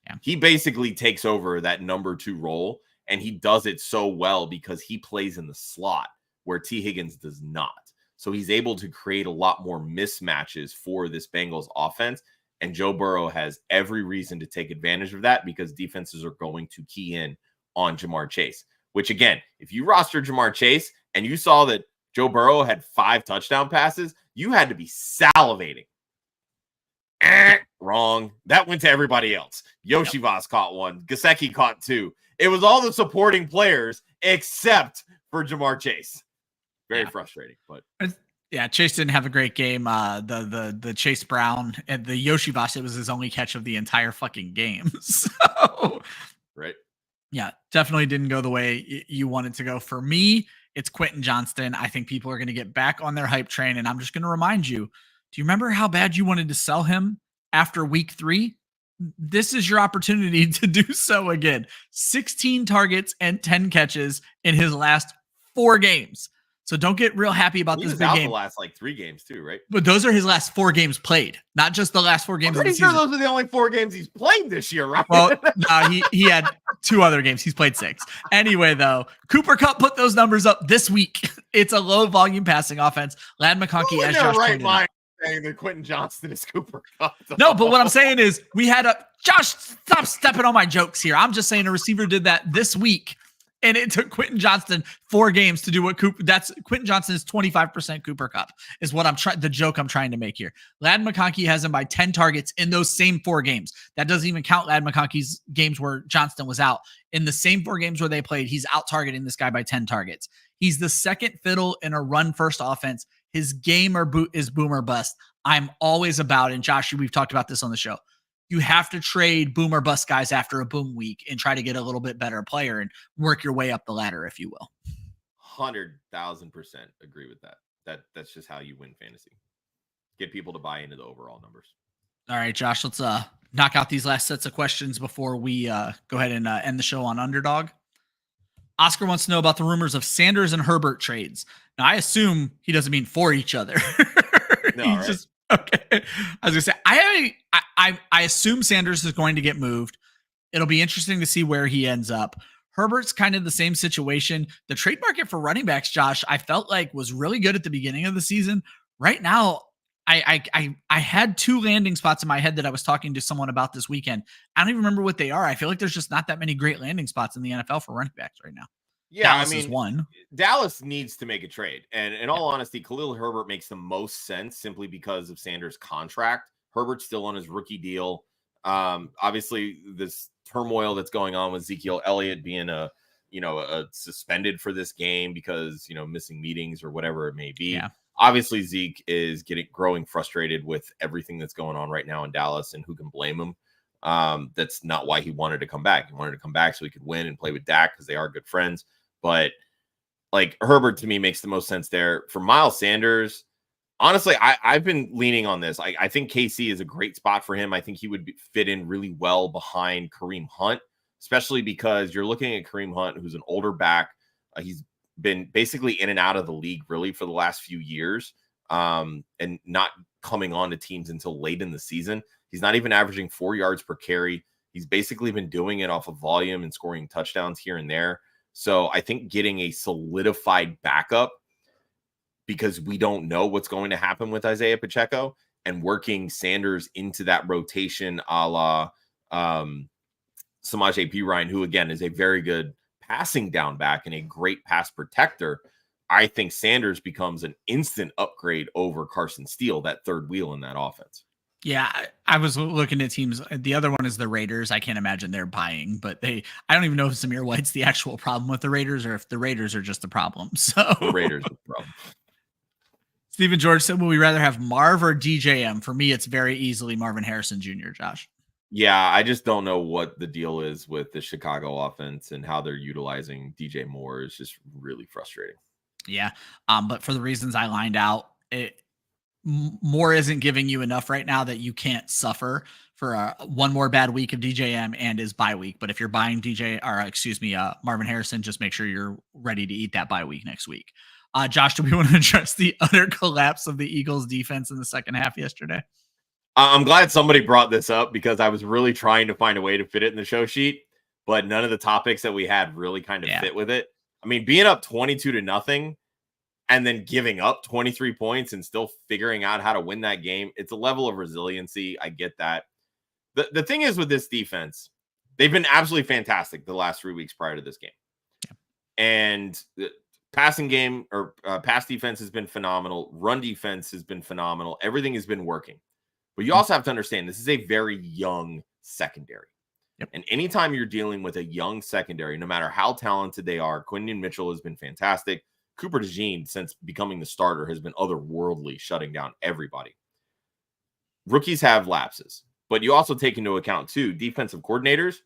Yeah. He basically takes over that number 2 role, and he does it so well because he plays in the slot where T. Higgins does not. So he's able to create a lot more mismatches for this Bengals offense, and Joe Burrow has every reason to take advantage of that because defenses are going to key in on Jamar Chase, which again, if you roster Jamar Chase and you saw that Joe Burrow had 5 touchdown passes, you had to be salivating. Wrong. That went to everybody else. Yoshi Voss caught 1. Gesicki caught 2. It was all the supporting players except for Jamar Chase. Very frustrating, but yeah, Chase didn't have a great game. The Chase Brown and the Yoshi Voss, it was his only catch of the entire fucking game. So right. Yeah, definitely didn't go the way you wanted to go. For me, it's Quentin Johnston. I think people are going to get back on their hype train, and I'm just going to remind you, do you remember how bad you wanted to sell him after week 3? This is your opportunity to do so again. 16 targets and 10 catches in his last 4 games. So don't get real happy about this big game. The last 3 games too, right? But those are his last 4 games played, not just the last 4 games of the season. Those are the only 4 games he's played this year, right? Well, no, he had 2 other games. He's played 6. Anyway, though, Cooper Kupp put those numbers up this week. It's a low volume passing offense. Lad McConkey, as Josh pointed out, saying that Quentin Johnston is Cooper Kupp. No, but what I'm saying is Josh, stop stepping on my jokes here. I'm just saying a receiver did that this week. And it took Quentin Johnston 4 games to do what Quentin Johnston is 25% Cooper Kupp is what the joke I'm trying to make here. Lad McConkey has him by 10 targets in those same 4 games. That doesn't even count Lad McConkey's games where Johnston was out. In the same 4 games where they played, he's out targeting this guy by 10 targets. He's the second fiddle in a run first offense. His game is boom or bust. I'm always about, and Josh, we've talked about this on the show. You have to trade boom or bust guys after a boom week and try to get a little bit better player and work your way up the ladder, if you will. 100,000% agree with that. That's just how you win fantasy. Get people to buy into the overall numbers. All right, Josh, let's knock out these last sets of questions before we go ahead and end the show on Underdog. Oscar wants to know about the rumors of Sanders and Herbert trades. Now, I assume he doesn't mean for each other. No, right? Okay. I was gonna say I assume Sanders is going to get moved. It'll be interesting to see where he ends up. Herbert's kind of the same situation. The trade market for running backs, Josh, I felt like was really good at the beginning of the season. Right now, I had 2 landing spots in my head that I was talking to someone about this weekend. I don't even remember what they are. I feel like there's just not that many great landing spots in the NFL for running backs right now. Yeah, Dallas is one. Dallas needs to make a trade. And in all honesty, Khalil Herbert makes the most sense simply because of Sanders' contract. Herbert's still on his rookie deal. Obviously, this turmoil that's going on with Ezekiel Elliott being a suspended for this game because, missing meetings or whatever it may be. Yeah. Obviously, Zeke is growing frustrated with everything that's going on right now in Dallas, and who can blame him? That's not why he wanted to come back. He wanted to come back so he could win and play with Dak because they are good friends. But like Herbert to me makes the most sense there. For Miles Sanders, honestly, I've been leaning on this. I think KC is a great spot for him. I think he would fit in really well behind Kareem Hunt, especially because you're looking at Kareem Hunt, who's an older back. He's been basically in and out of the league really for the last few years, and not coming on to teams until late in the season. He's not even averaging 4 yards per carry. He's basically been doing it off of volume and scoring touchdowns here and there. So I think getting a solidified backup, because we don't know what's going to happen with Isaiah Pacheco, and working Sanders into that rotation a la, Samaje Perine, who again is a very good passing down back and a great pass protector, I think Sanders becomes an instant upgrade over Carson Steele, that third wheel in that offense. Yeah, I was looking at teams. The other one is the Raiders. I can't imagine they're buying, but I don't even know if Zamir White's the actual problem with the Raiders or if the Raiders are just the problem. So the Raiders are the problem. Stephen George said, will we rather have Marv or DJM? For me, it's very easily Marvin Harrison Jr., Josh. Yeah, I just don't know what the deal is with the Chicago offense and how they're utilizing DJ Moore. It's just really frustrating. Yeah, but for the reasons I lined out, Moore isn't giving you enough right now that you can't suffer for one more bad week of DJM and his bye week. But if you're buying Marvin Harrison, just make sure you're ready to eat that bye week next week. Josh, do we want to address the utter collapse of the Eagles defense in the second half yesterday? I'm glad somebody brought this up because I was really trying to find a way to fit it in the show sheet, but none of the topics that we had really kind of fit with it. I mean, being up 22-0 and then giving up 23 points and still figuring out how to win that game, it's a level of resiliency. I get that. The thing is with this defense, they've been absolutely fantastic the last 3 weeks prior to this game. Yeah. And the passing game or pass defense has been phenomenal. Run defense has been phenomenal. Everything has been working. But you also have to understand this is a very young secondary. Yep. And anytime you're dealing with a young secondary, no matter how talented they are, Quentin Mitchell has been fantastic. Cooper DeJean, since becoming the starter, has been otherworldly, shutting down everybody. Rookies have lapses, but you also take into account, too, defensive coordinators,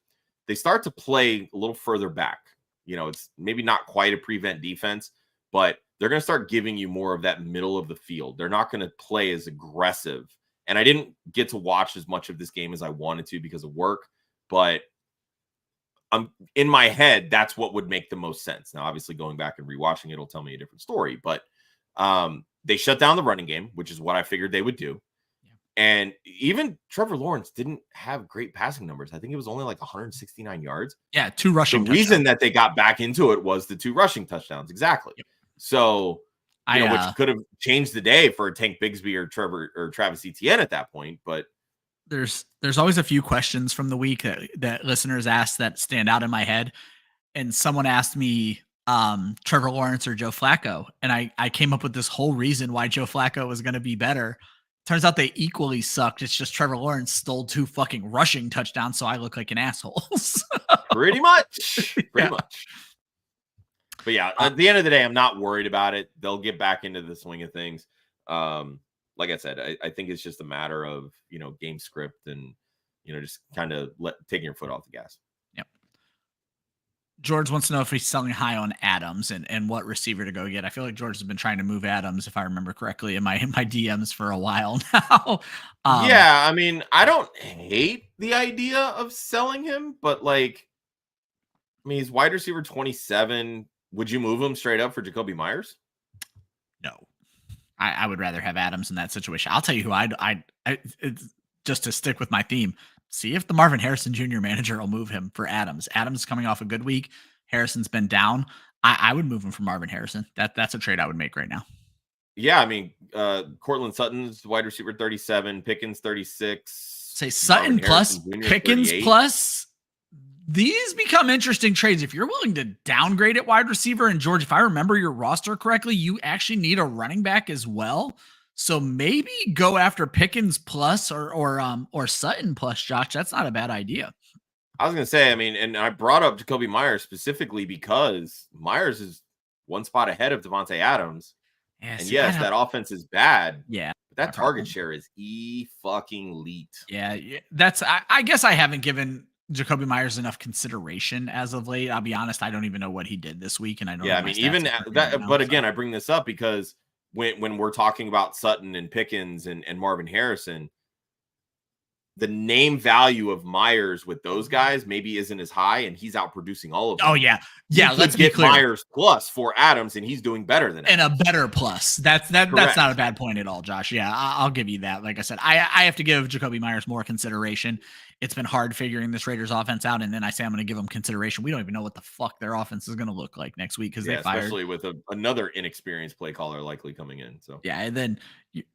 they start to play a little further back. You know, it's maybe not quite a prevent defense, but they're going to start giving you more of that middle of the field. They're not going to play as aggressive. And I didn't get to watch as much of this game as I wanted to because of work, but in my head, that's what would make the most sense. Now, obviously, going back and rewatching it'll tell me a different story, but they shut down the running game, which is what I figured they would do. Yeah. And even Trevor Lawrence didn't have great passing numbers. I think it was only like 169 yards. Yeah, 2 rushing touchdowns. The reason that they got back into it was the 2 rushing touchdowns. Exactly. Yep. So, which could have changed the day for Tank Bigsby or Travis Etienne at that point, but there's always a few questions from the week that listeners ask that stand out in my head. And someone asked me Trevor Lawrence or Joe Flacco. And I came up with this whole reason why Joe Flacco was going to be better. Turns out they equally sucked. It's just Trevor Lawrence stole 2 fucking rushing touchdowns. So I look like an asshole. Pretty much. But yeah, at the end of the day, I'm not worried about it. They'll get back into the swing of things. Like I said, I think it's just a matter of, game script and, just kind of taking your foot off the gas. Yep. George wants to know if he's selling high on Adams and what receiver to go get. I feel like George has been trying to move Adams, if I remember correctly, in my DMs for a while now. Yeah, I mean, I don't hate the idea of selling him, but he's wide receiver 27. Would you move him straight up for Jacoby Myers? No. I would rather have Adams in that situation. I'll tell you who I just to stick with my theme, see if the Marvin Harrison Jr. manager will move him for Adams. Adams coming off a good week. Harrison's been down. I would move him for Marvin Harrison. That's a trade I would make right now. Yeah, I mean, Cortland Sutton's wide receiver 37, Pickens 36. Say Sutton plus Pickens 38. Plus. These become interesting trades. If you're willing to downgrade at wide receiver, and George, if I remember your roster correctly, you actually need a running back as well. So maybe go after Pickens plus or Sutton plus, Josh. That's not a bad idea. I was going to say, I mean, and I brought up Jacoby Myers specifically because Myers is one spot ahead of Devontae Adams. Yeah, and yes, that offense is bad. Yeah. But that target share is fucking-leet. Yeah. That's, I guess I haven't given Jacoby Myers enough consideration as of late. I'll be honest, I don't even know what he did this week, and I don't. Yeah, I mean, even that. But again, I bring this up because when we're talking about Sutton and Pickens and Marvin Harrison, the name value of Myers with those guys maybe isn't as high, and he's out producing all of them. Oh yeah. Let's get Myers plus for Adams, and he's doing better than and Adams. A better plus. That's not a bad point at all, Josh. Yeah, I'll give you that. Like I said, I have to give Jacoby Myers more consideration. It's been hard figuring this Raiders offense out, and then I say I'm going to give them consideration. We don't even know what the fuck their offense is going to look like next week because they fired. Especially with another inexperienced play caller likely coming in. So yeah, and then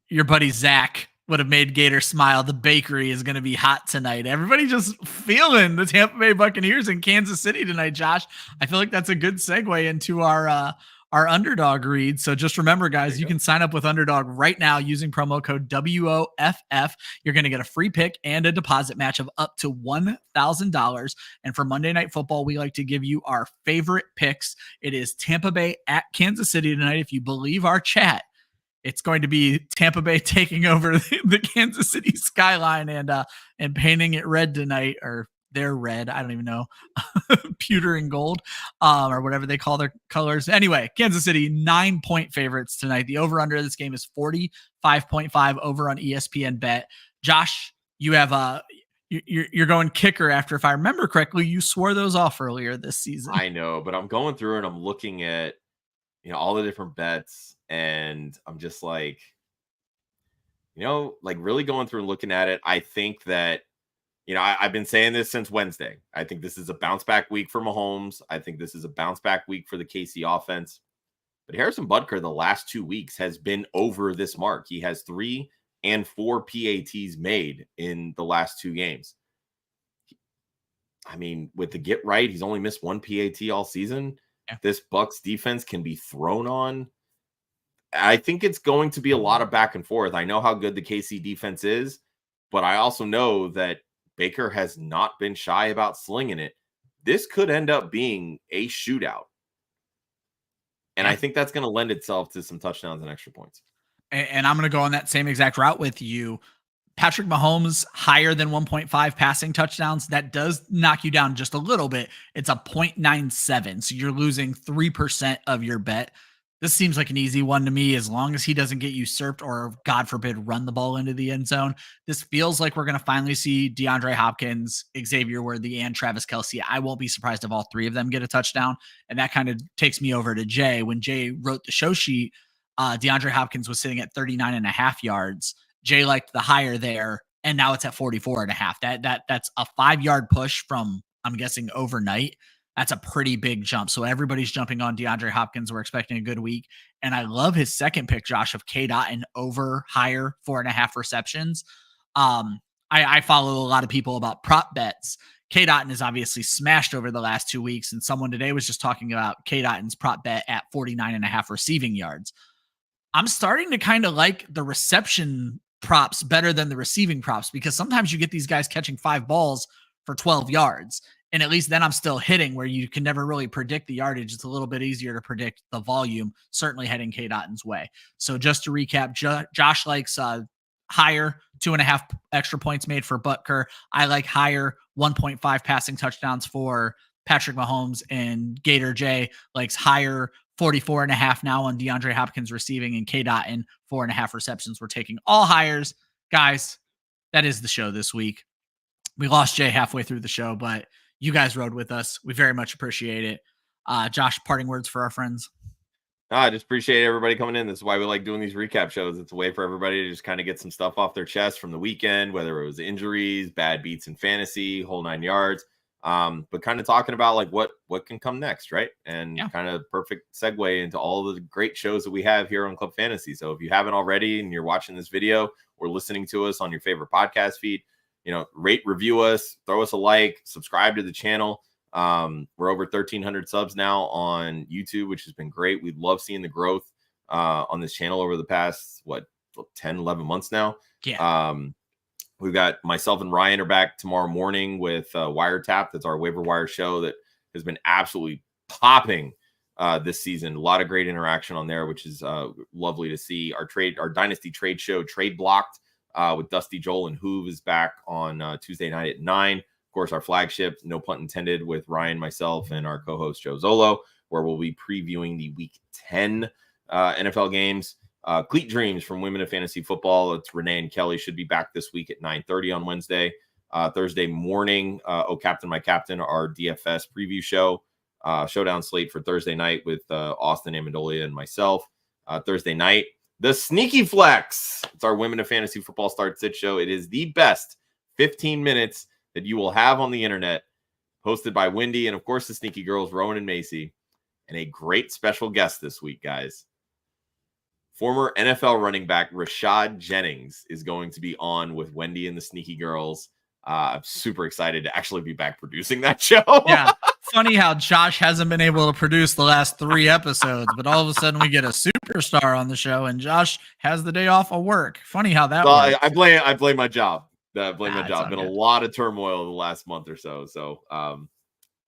your buddy Zach would have made Gator smile. The bakery is going to be hot tonight. Everybody just feeling the Tampa Bay Buccaneers in Kansas City tonight, Josh. I feel like that's a good segue into our Underdog read. So just remember, guys, you can sign up with Underdog right now using promo code WOFF. You're going to get a free pick and a deposit match of up to $1,000. And for Monday Night Football, we like to give you our favorite picks. It is Tampa Bay at Kansas City tonight. If you believe our chat, it's going to be Tampa Bay taking over the Kansas City skyline and painting it red tonight, or they're red. I don't even know, pewter and gold, or whatever they call their colors. Anyway, Kansas City 9-point favorites tonight. The over under this game is 45.5 over on ESPN Bet. Josh, you have you're going kicker after, if I remember correctly, you swore those off earlier this season. I know, but I'm going through and I'm looking at all the different bets. And I'm just like, really going through and looking at it. I think that, I've been saying this since Wednesday. I think this is a bounce back week for Mahomes. I think this is a bounce back week for the KC offense. But Harrison Butker, the last 2 weeks, has been over this mark. He has 3 and 4 PATs made in the last 2 games. I mean, with the get right, he's only missed 1 PAT all season. Yeah. This Bucs defense can be thrown on. I think it's going to be a lot of back and forth. I know how good the KC defense is, but I also know that Baker has not been shy about slinging it. This could end up being a shootout. And I think that's going to lend itself to some touchdowns and extra points. And I'm going to go on that same exact route with you. Patrick Mahomes, higher than 1.5 passing touchdowns. That does knock you down just a little bit. It's a 0.97. So you're losing 3% of your bet. This seems like an easy one to me, as long as he doesn't get usurped or, God forbid, run the ball into the end zone. This feels like we're going to finally see DeAndre Hopkins, Xavier Worthy, and Travis Kelce. I won't be surprised if all 3 of them get a touchdown. And that kind of takes me over to Jay. When Jay wrote the show sheet, DeAndre Hopkins was sitting at 39.5 yards. Jay liked the higher there, and now it's at 44.5. That's a 5-yard push from, I'm guessing, overnight. That's a pretty big jump. So everybody's jumping on DeAndre Hopkins. We're expecting a good week. And I love his second pick, Josh, of K-Dot over higher 4.5 receptions. I follow a lot of people about prop bets. K-Dot is obviously smashed over the last 2 weeks. And someone today was just talking about K-Dot's prop bet at 49.5 receiving yards. I'm starting to kind of like the reception props better than the receiving props, because sometimes you get these guys catching 5 balls for 12 yards. And at least then I'm still hitting, where you can never really predict the yardage. It's a little bit easier to predict the volume, certainly heading K-Dot's way. So just to recap, Josh likes higher 2.5 extra points made for Butker. I like higher 1.5 passing touchdowns for Patrick Mahomes, and Gator J likes higher 44.5 now on DeAndre Hopkins receiving, and K-Dot in 4.5 receptions. We're taking all hires. Guys, that is the show this week. We lost Jay halfway through the show, but you guys rode with us. We very much appreciate it. Josh, parting words for our friends. I just appreciate everybody coming in. This is why we like doing these recap shows. It's a way for everybody to just kind of get some stuff off their chest from the weekend, whether it was injuries, bad beats in fantasy, whole 9 yards. But kind of talking about like what can come next, right? And kind of perfect segue into all the great shows that we have here on Club Fantasy. So if you haven't already and you're watching this video or listening to us on your favorite podcast feed, rate, review us, throw us a like, subscribe to the channel. We're over 1,300 subs now on YouTube, which has been great. We love seeing the growth on this channel over the past 10, 11 months now. We've got myself and Ryan are back tomorrow morning with Wiretap. That's our waiver wire show that has been absolutely popping this season. A lot of great interaction on there, which is lovely to see. Our Dynasty trade show, Trade Blocked, with Dusty, Joel, and Hoove is back on Tuesday night at 9. Of course, our flagship, no pun intended, with Ryan, myself, and our co-host Joe Zolo, where we'll be previewing the Week 10 NFL games. Cleat Dreams from Women of Fantasy Football. It's Renee and Kelly, should be back this week at 9:30 on Wednesday. Thursday morning, Oh Captain, My Captain, our DFS preview show. Showdown slate for Thursday night with Austin Amendolia and myself. Thursday night, the Sneaky Flex. It's our Women of Fantasy Football Start Sit show. It is the best 15 minutes that you will have on the internet, hosted by Wendy and, of course, the Sneaky Girls, Rowan and Macy, and a great special guest this week, guys. Former NFL running back Rashad Jennings is going to be on with Wendy and the Sneaky Girls. I'm super excited to actually be back producing that show. Yeah. Funny how Josh hasn't been able to produce the last 3 episodes, but all of a sudden we get a superstar on the show and Josh has the day off of work. Funny how that works. I blame my job. My job. Been a lot of turmoil the last month or so. So, and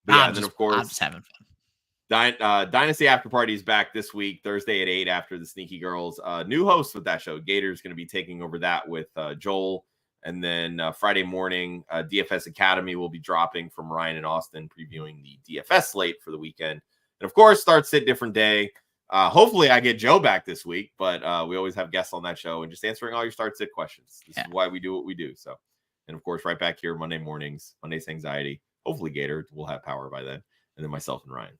then of course, I'm just having fun. Dynasty After Party is back this week, Thursday at 8 after the Sneaky Girls. New host with that show. Gator's going to be taking over that with Joel. And then Friday morning, DFS Academy will be dropping from Ryan and Austin, previewing the DFS slate for the weekend. And of course, starts at different day. Hopefully I get Joe back this week, but we always have guests on that show and just answering all your start sit questions. This is why we do what we do. So, and of course, right back here Monday mornings, Monday's Hangxiety. Hopefully Gator will have power by then. And then myself and Ryan.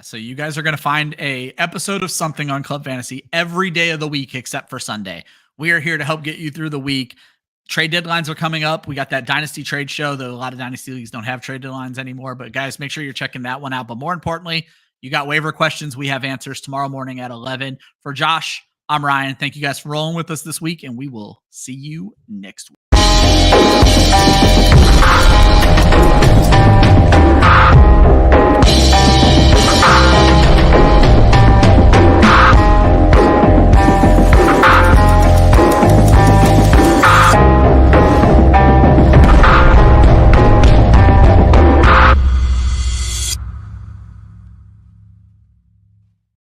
So you guys are going to find a episode of something on Club Fantasy every day of the week except for Sunday. We are here to help get you through the week. Trade deadlines are coming up. We got that Dynasty trade show, though a lot of Dynasty leagues don't have trade deadlines anymore. But guys, make sure you're checking that one out. But more importantly, you got waiver questions. We have answers tomorrow morning at 11. For Josh, I'm Ryan. Thank you guys for rolling with us this week, and we will see you next week.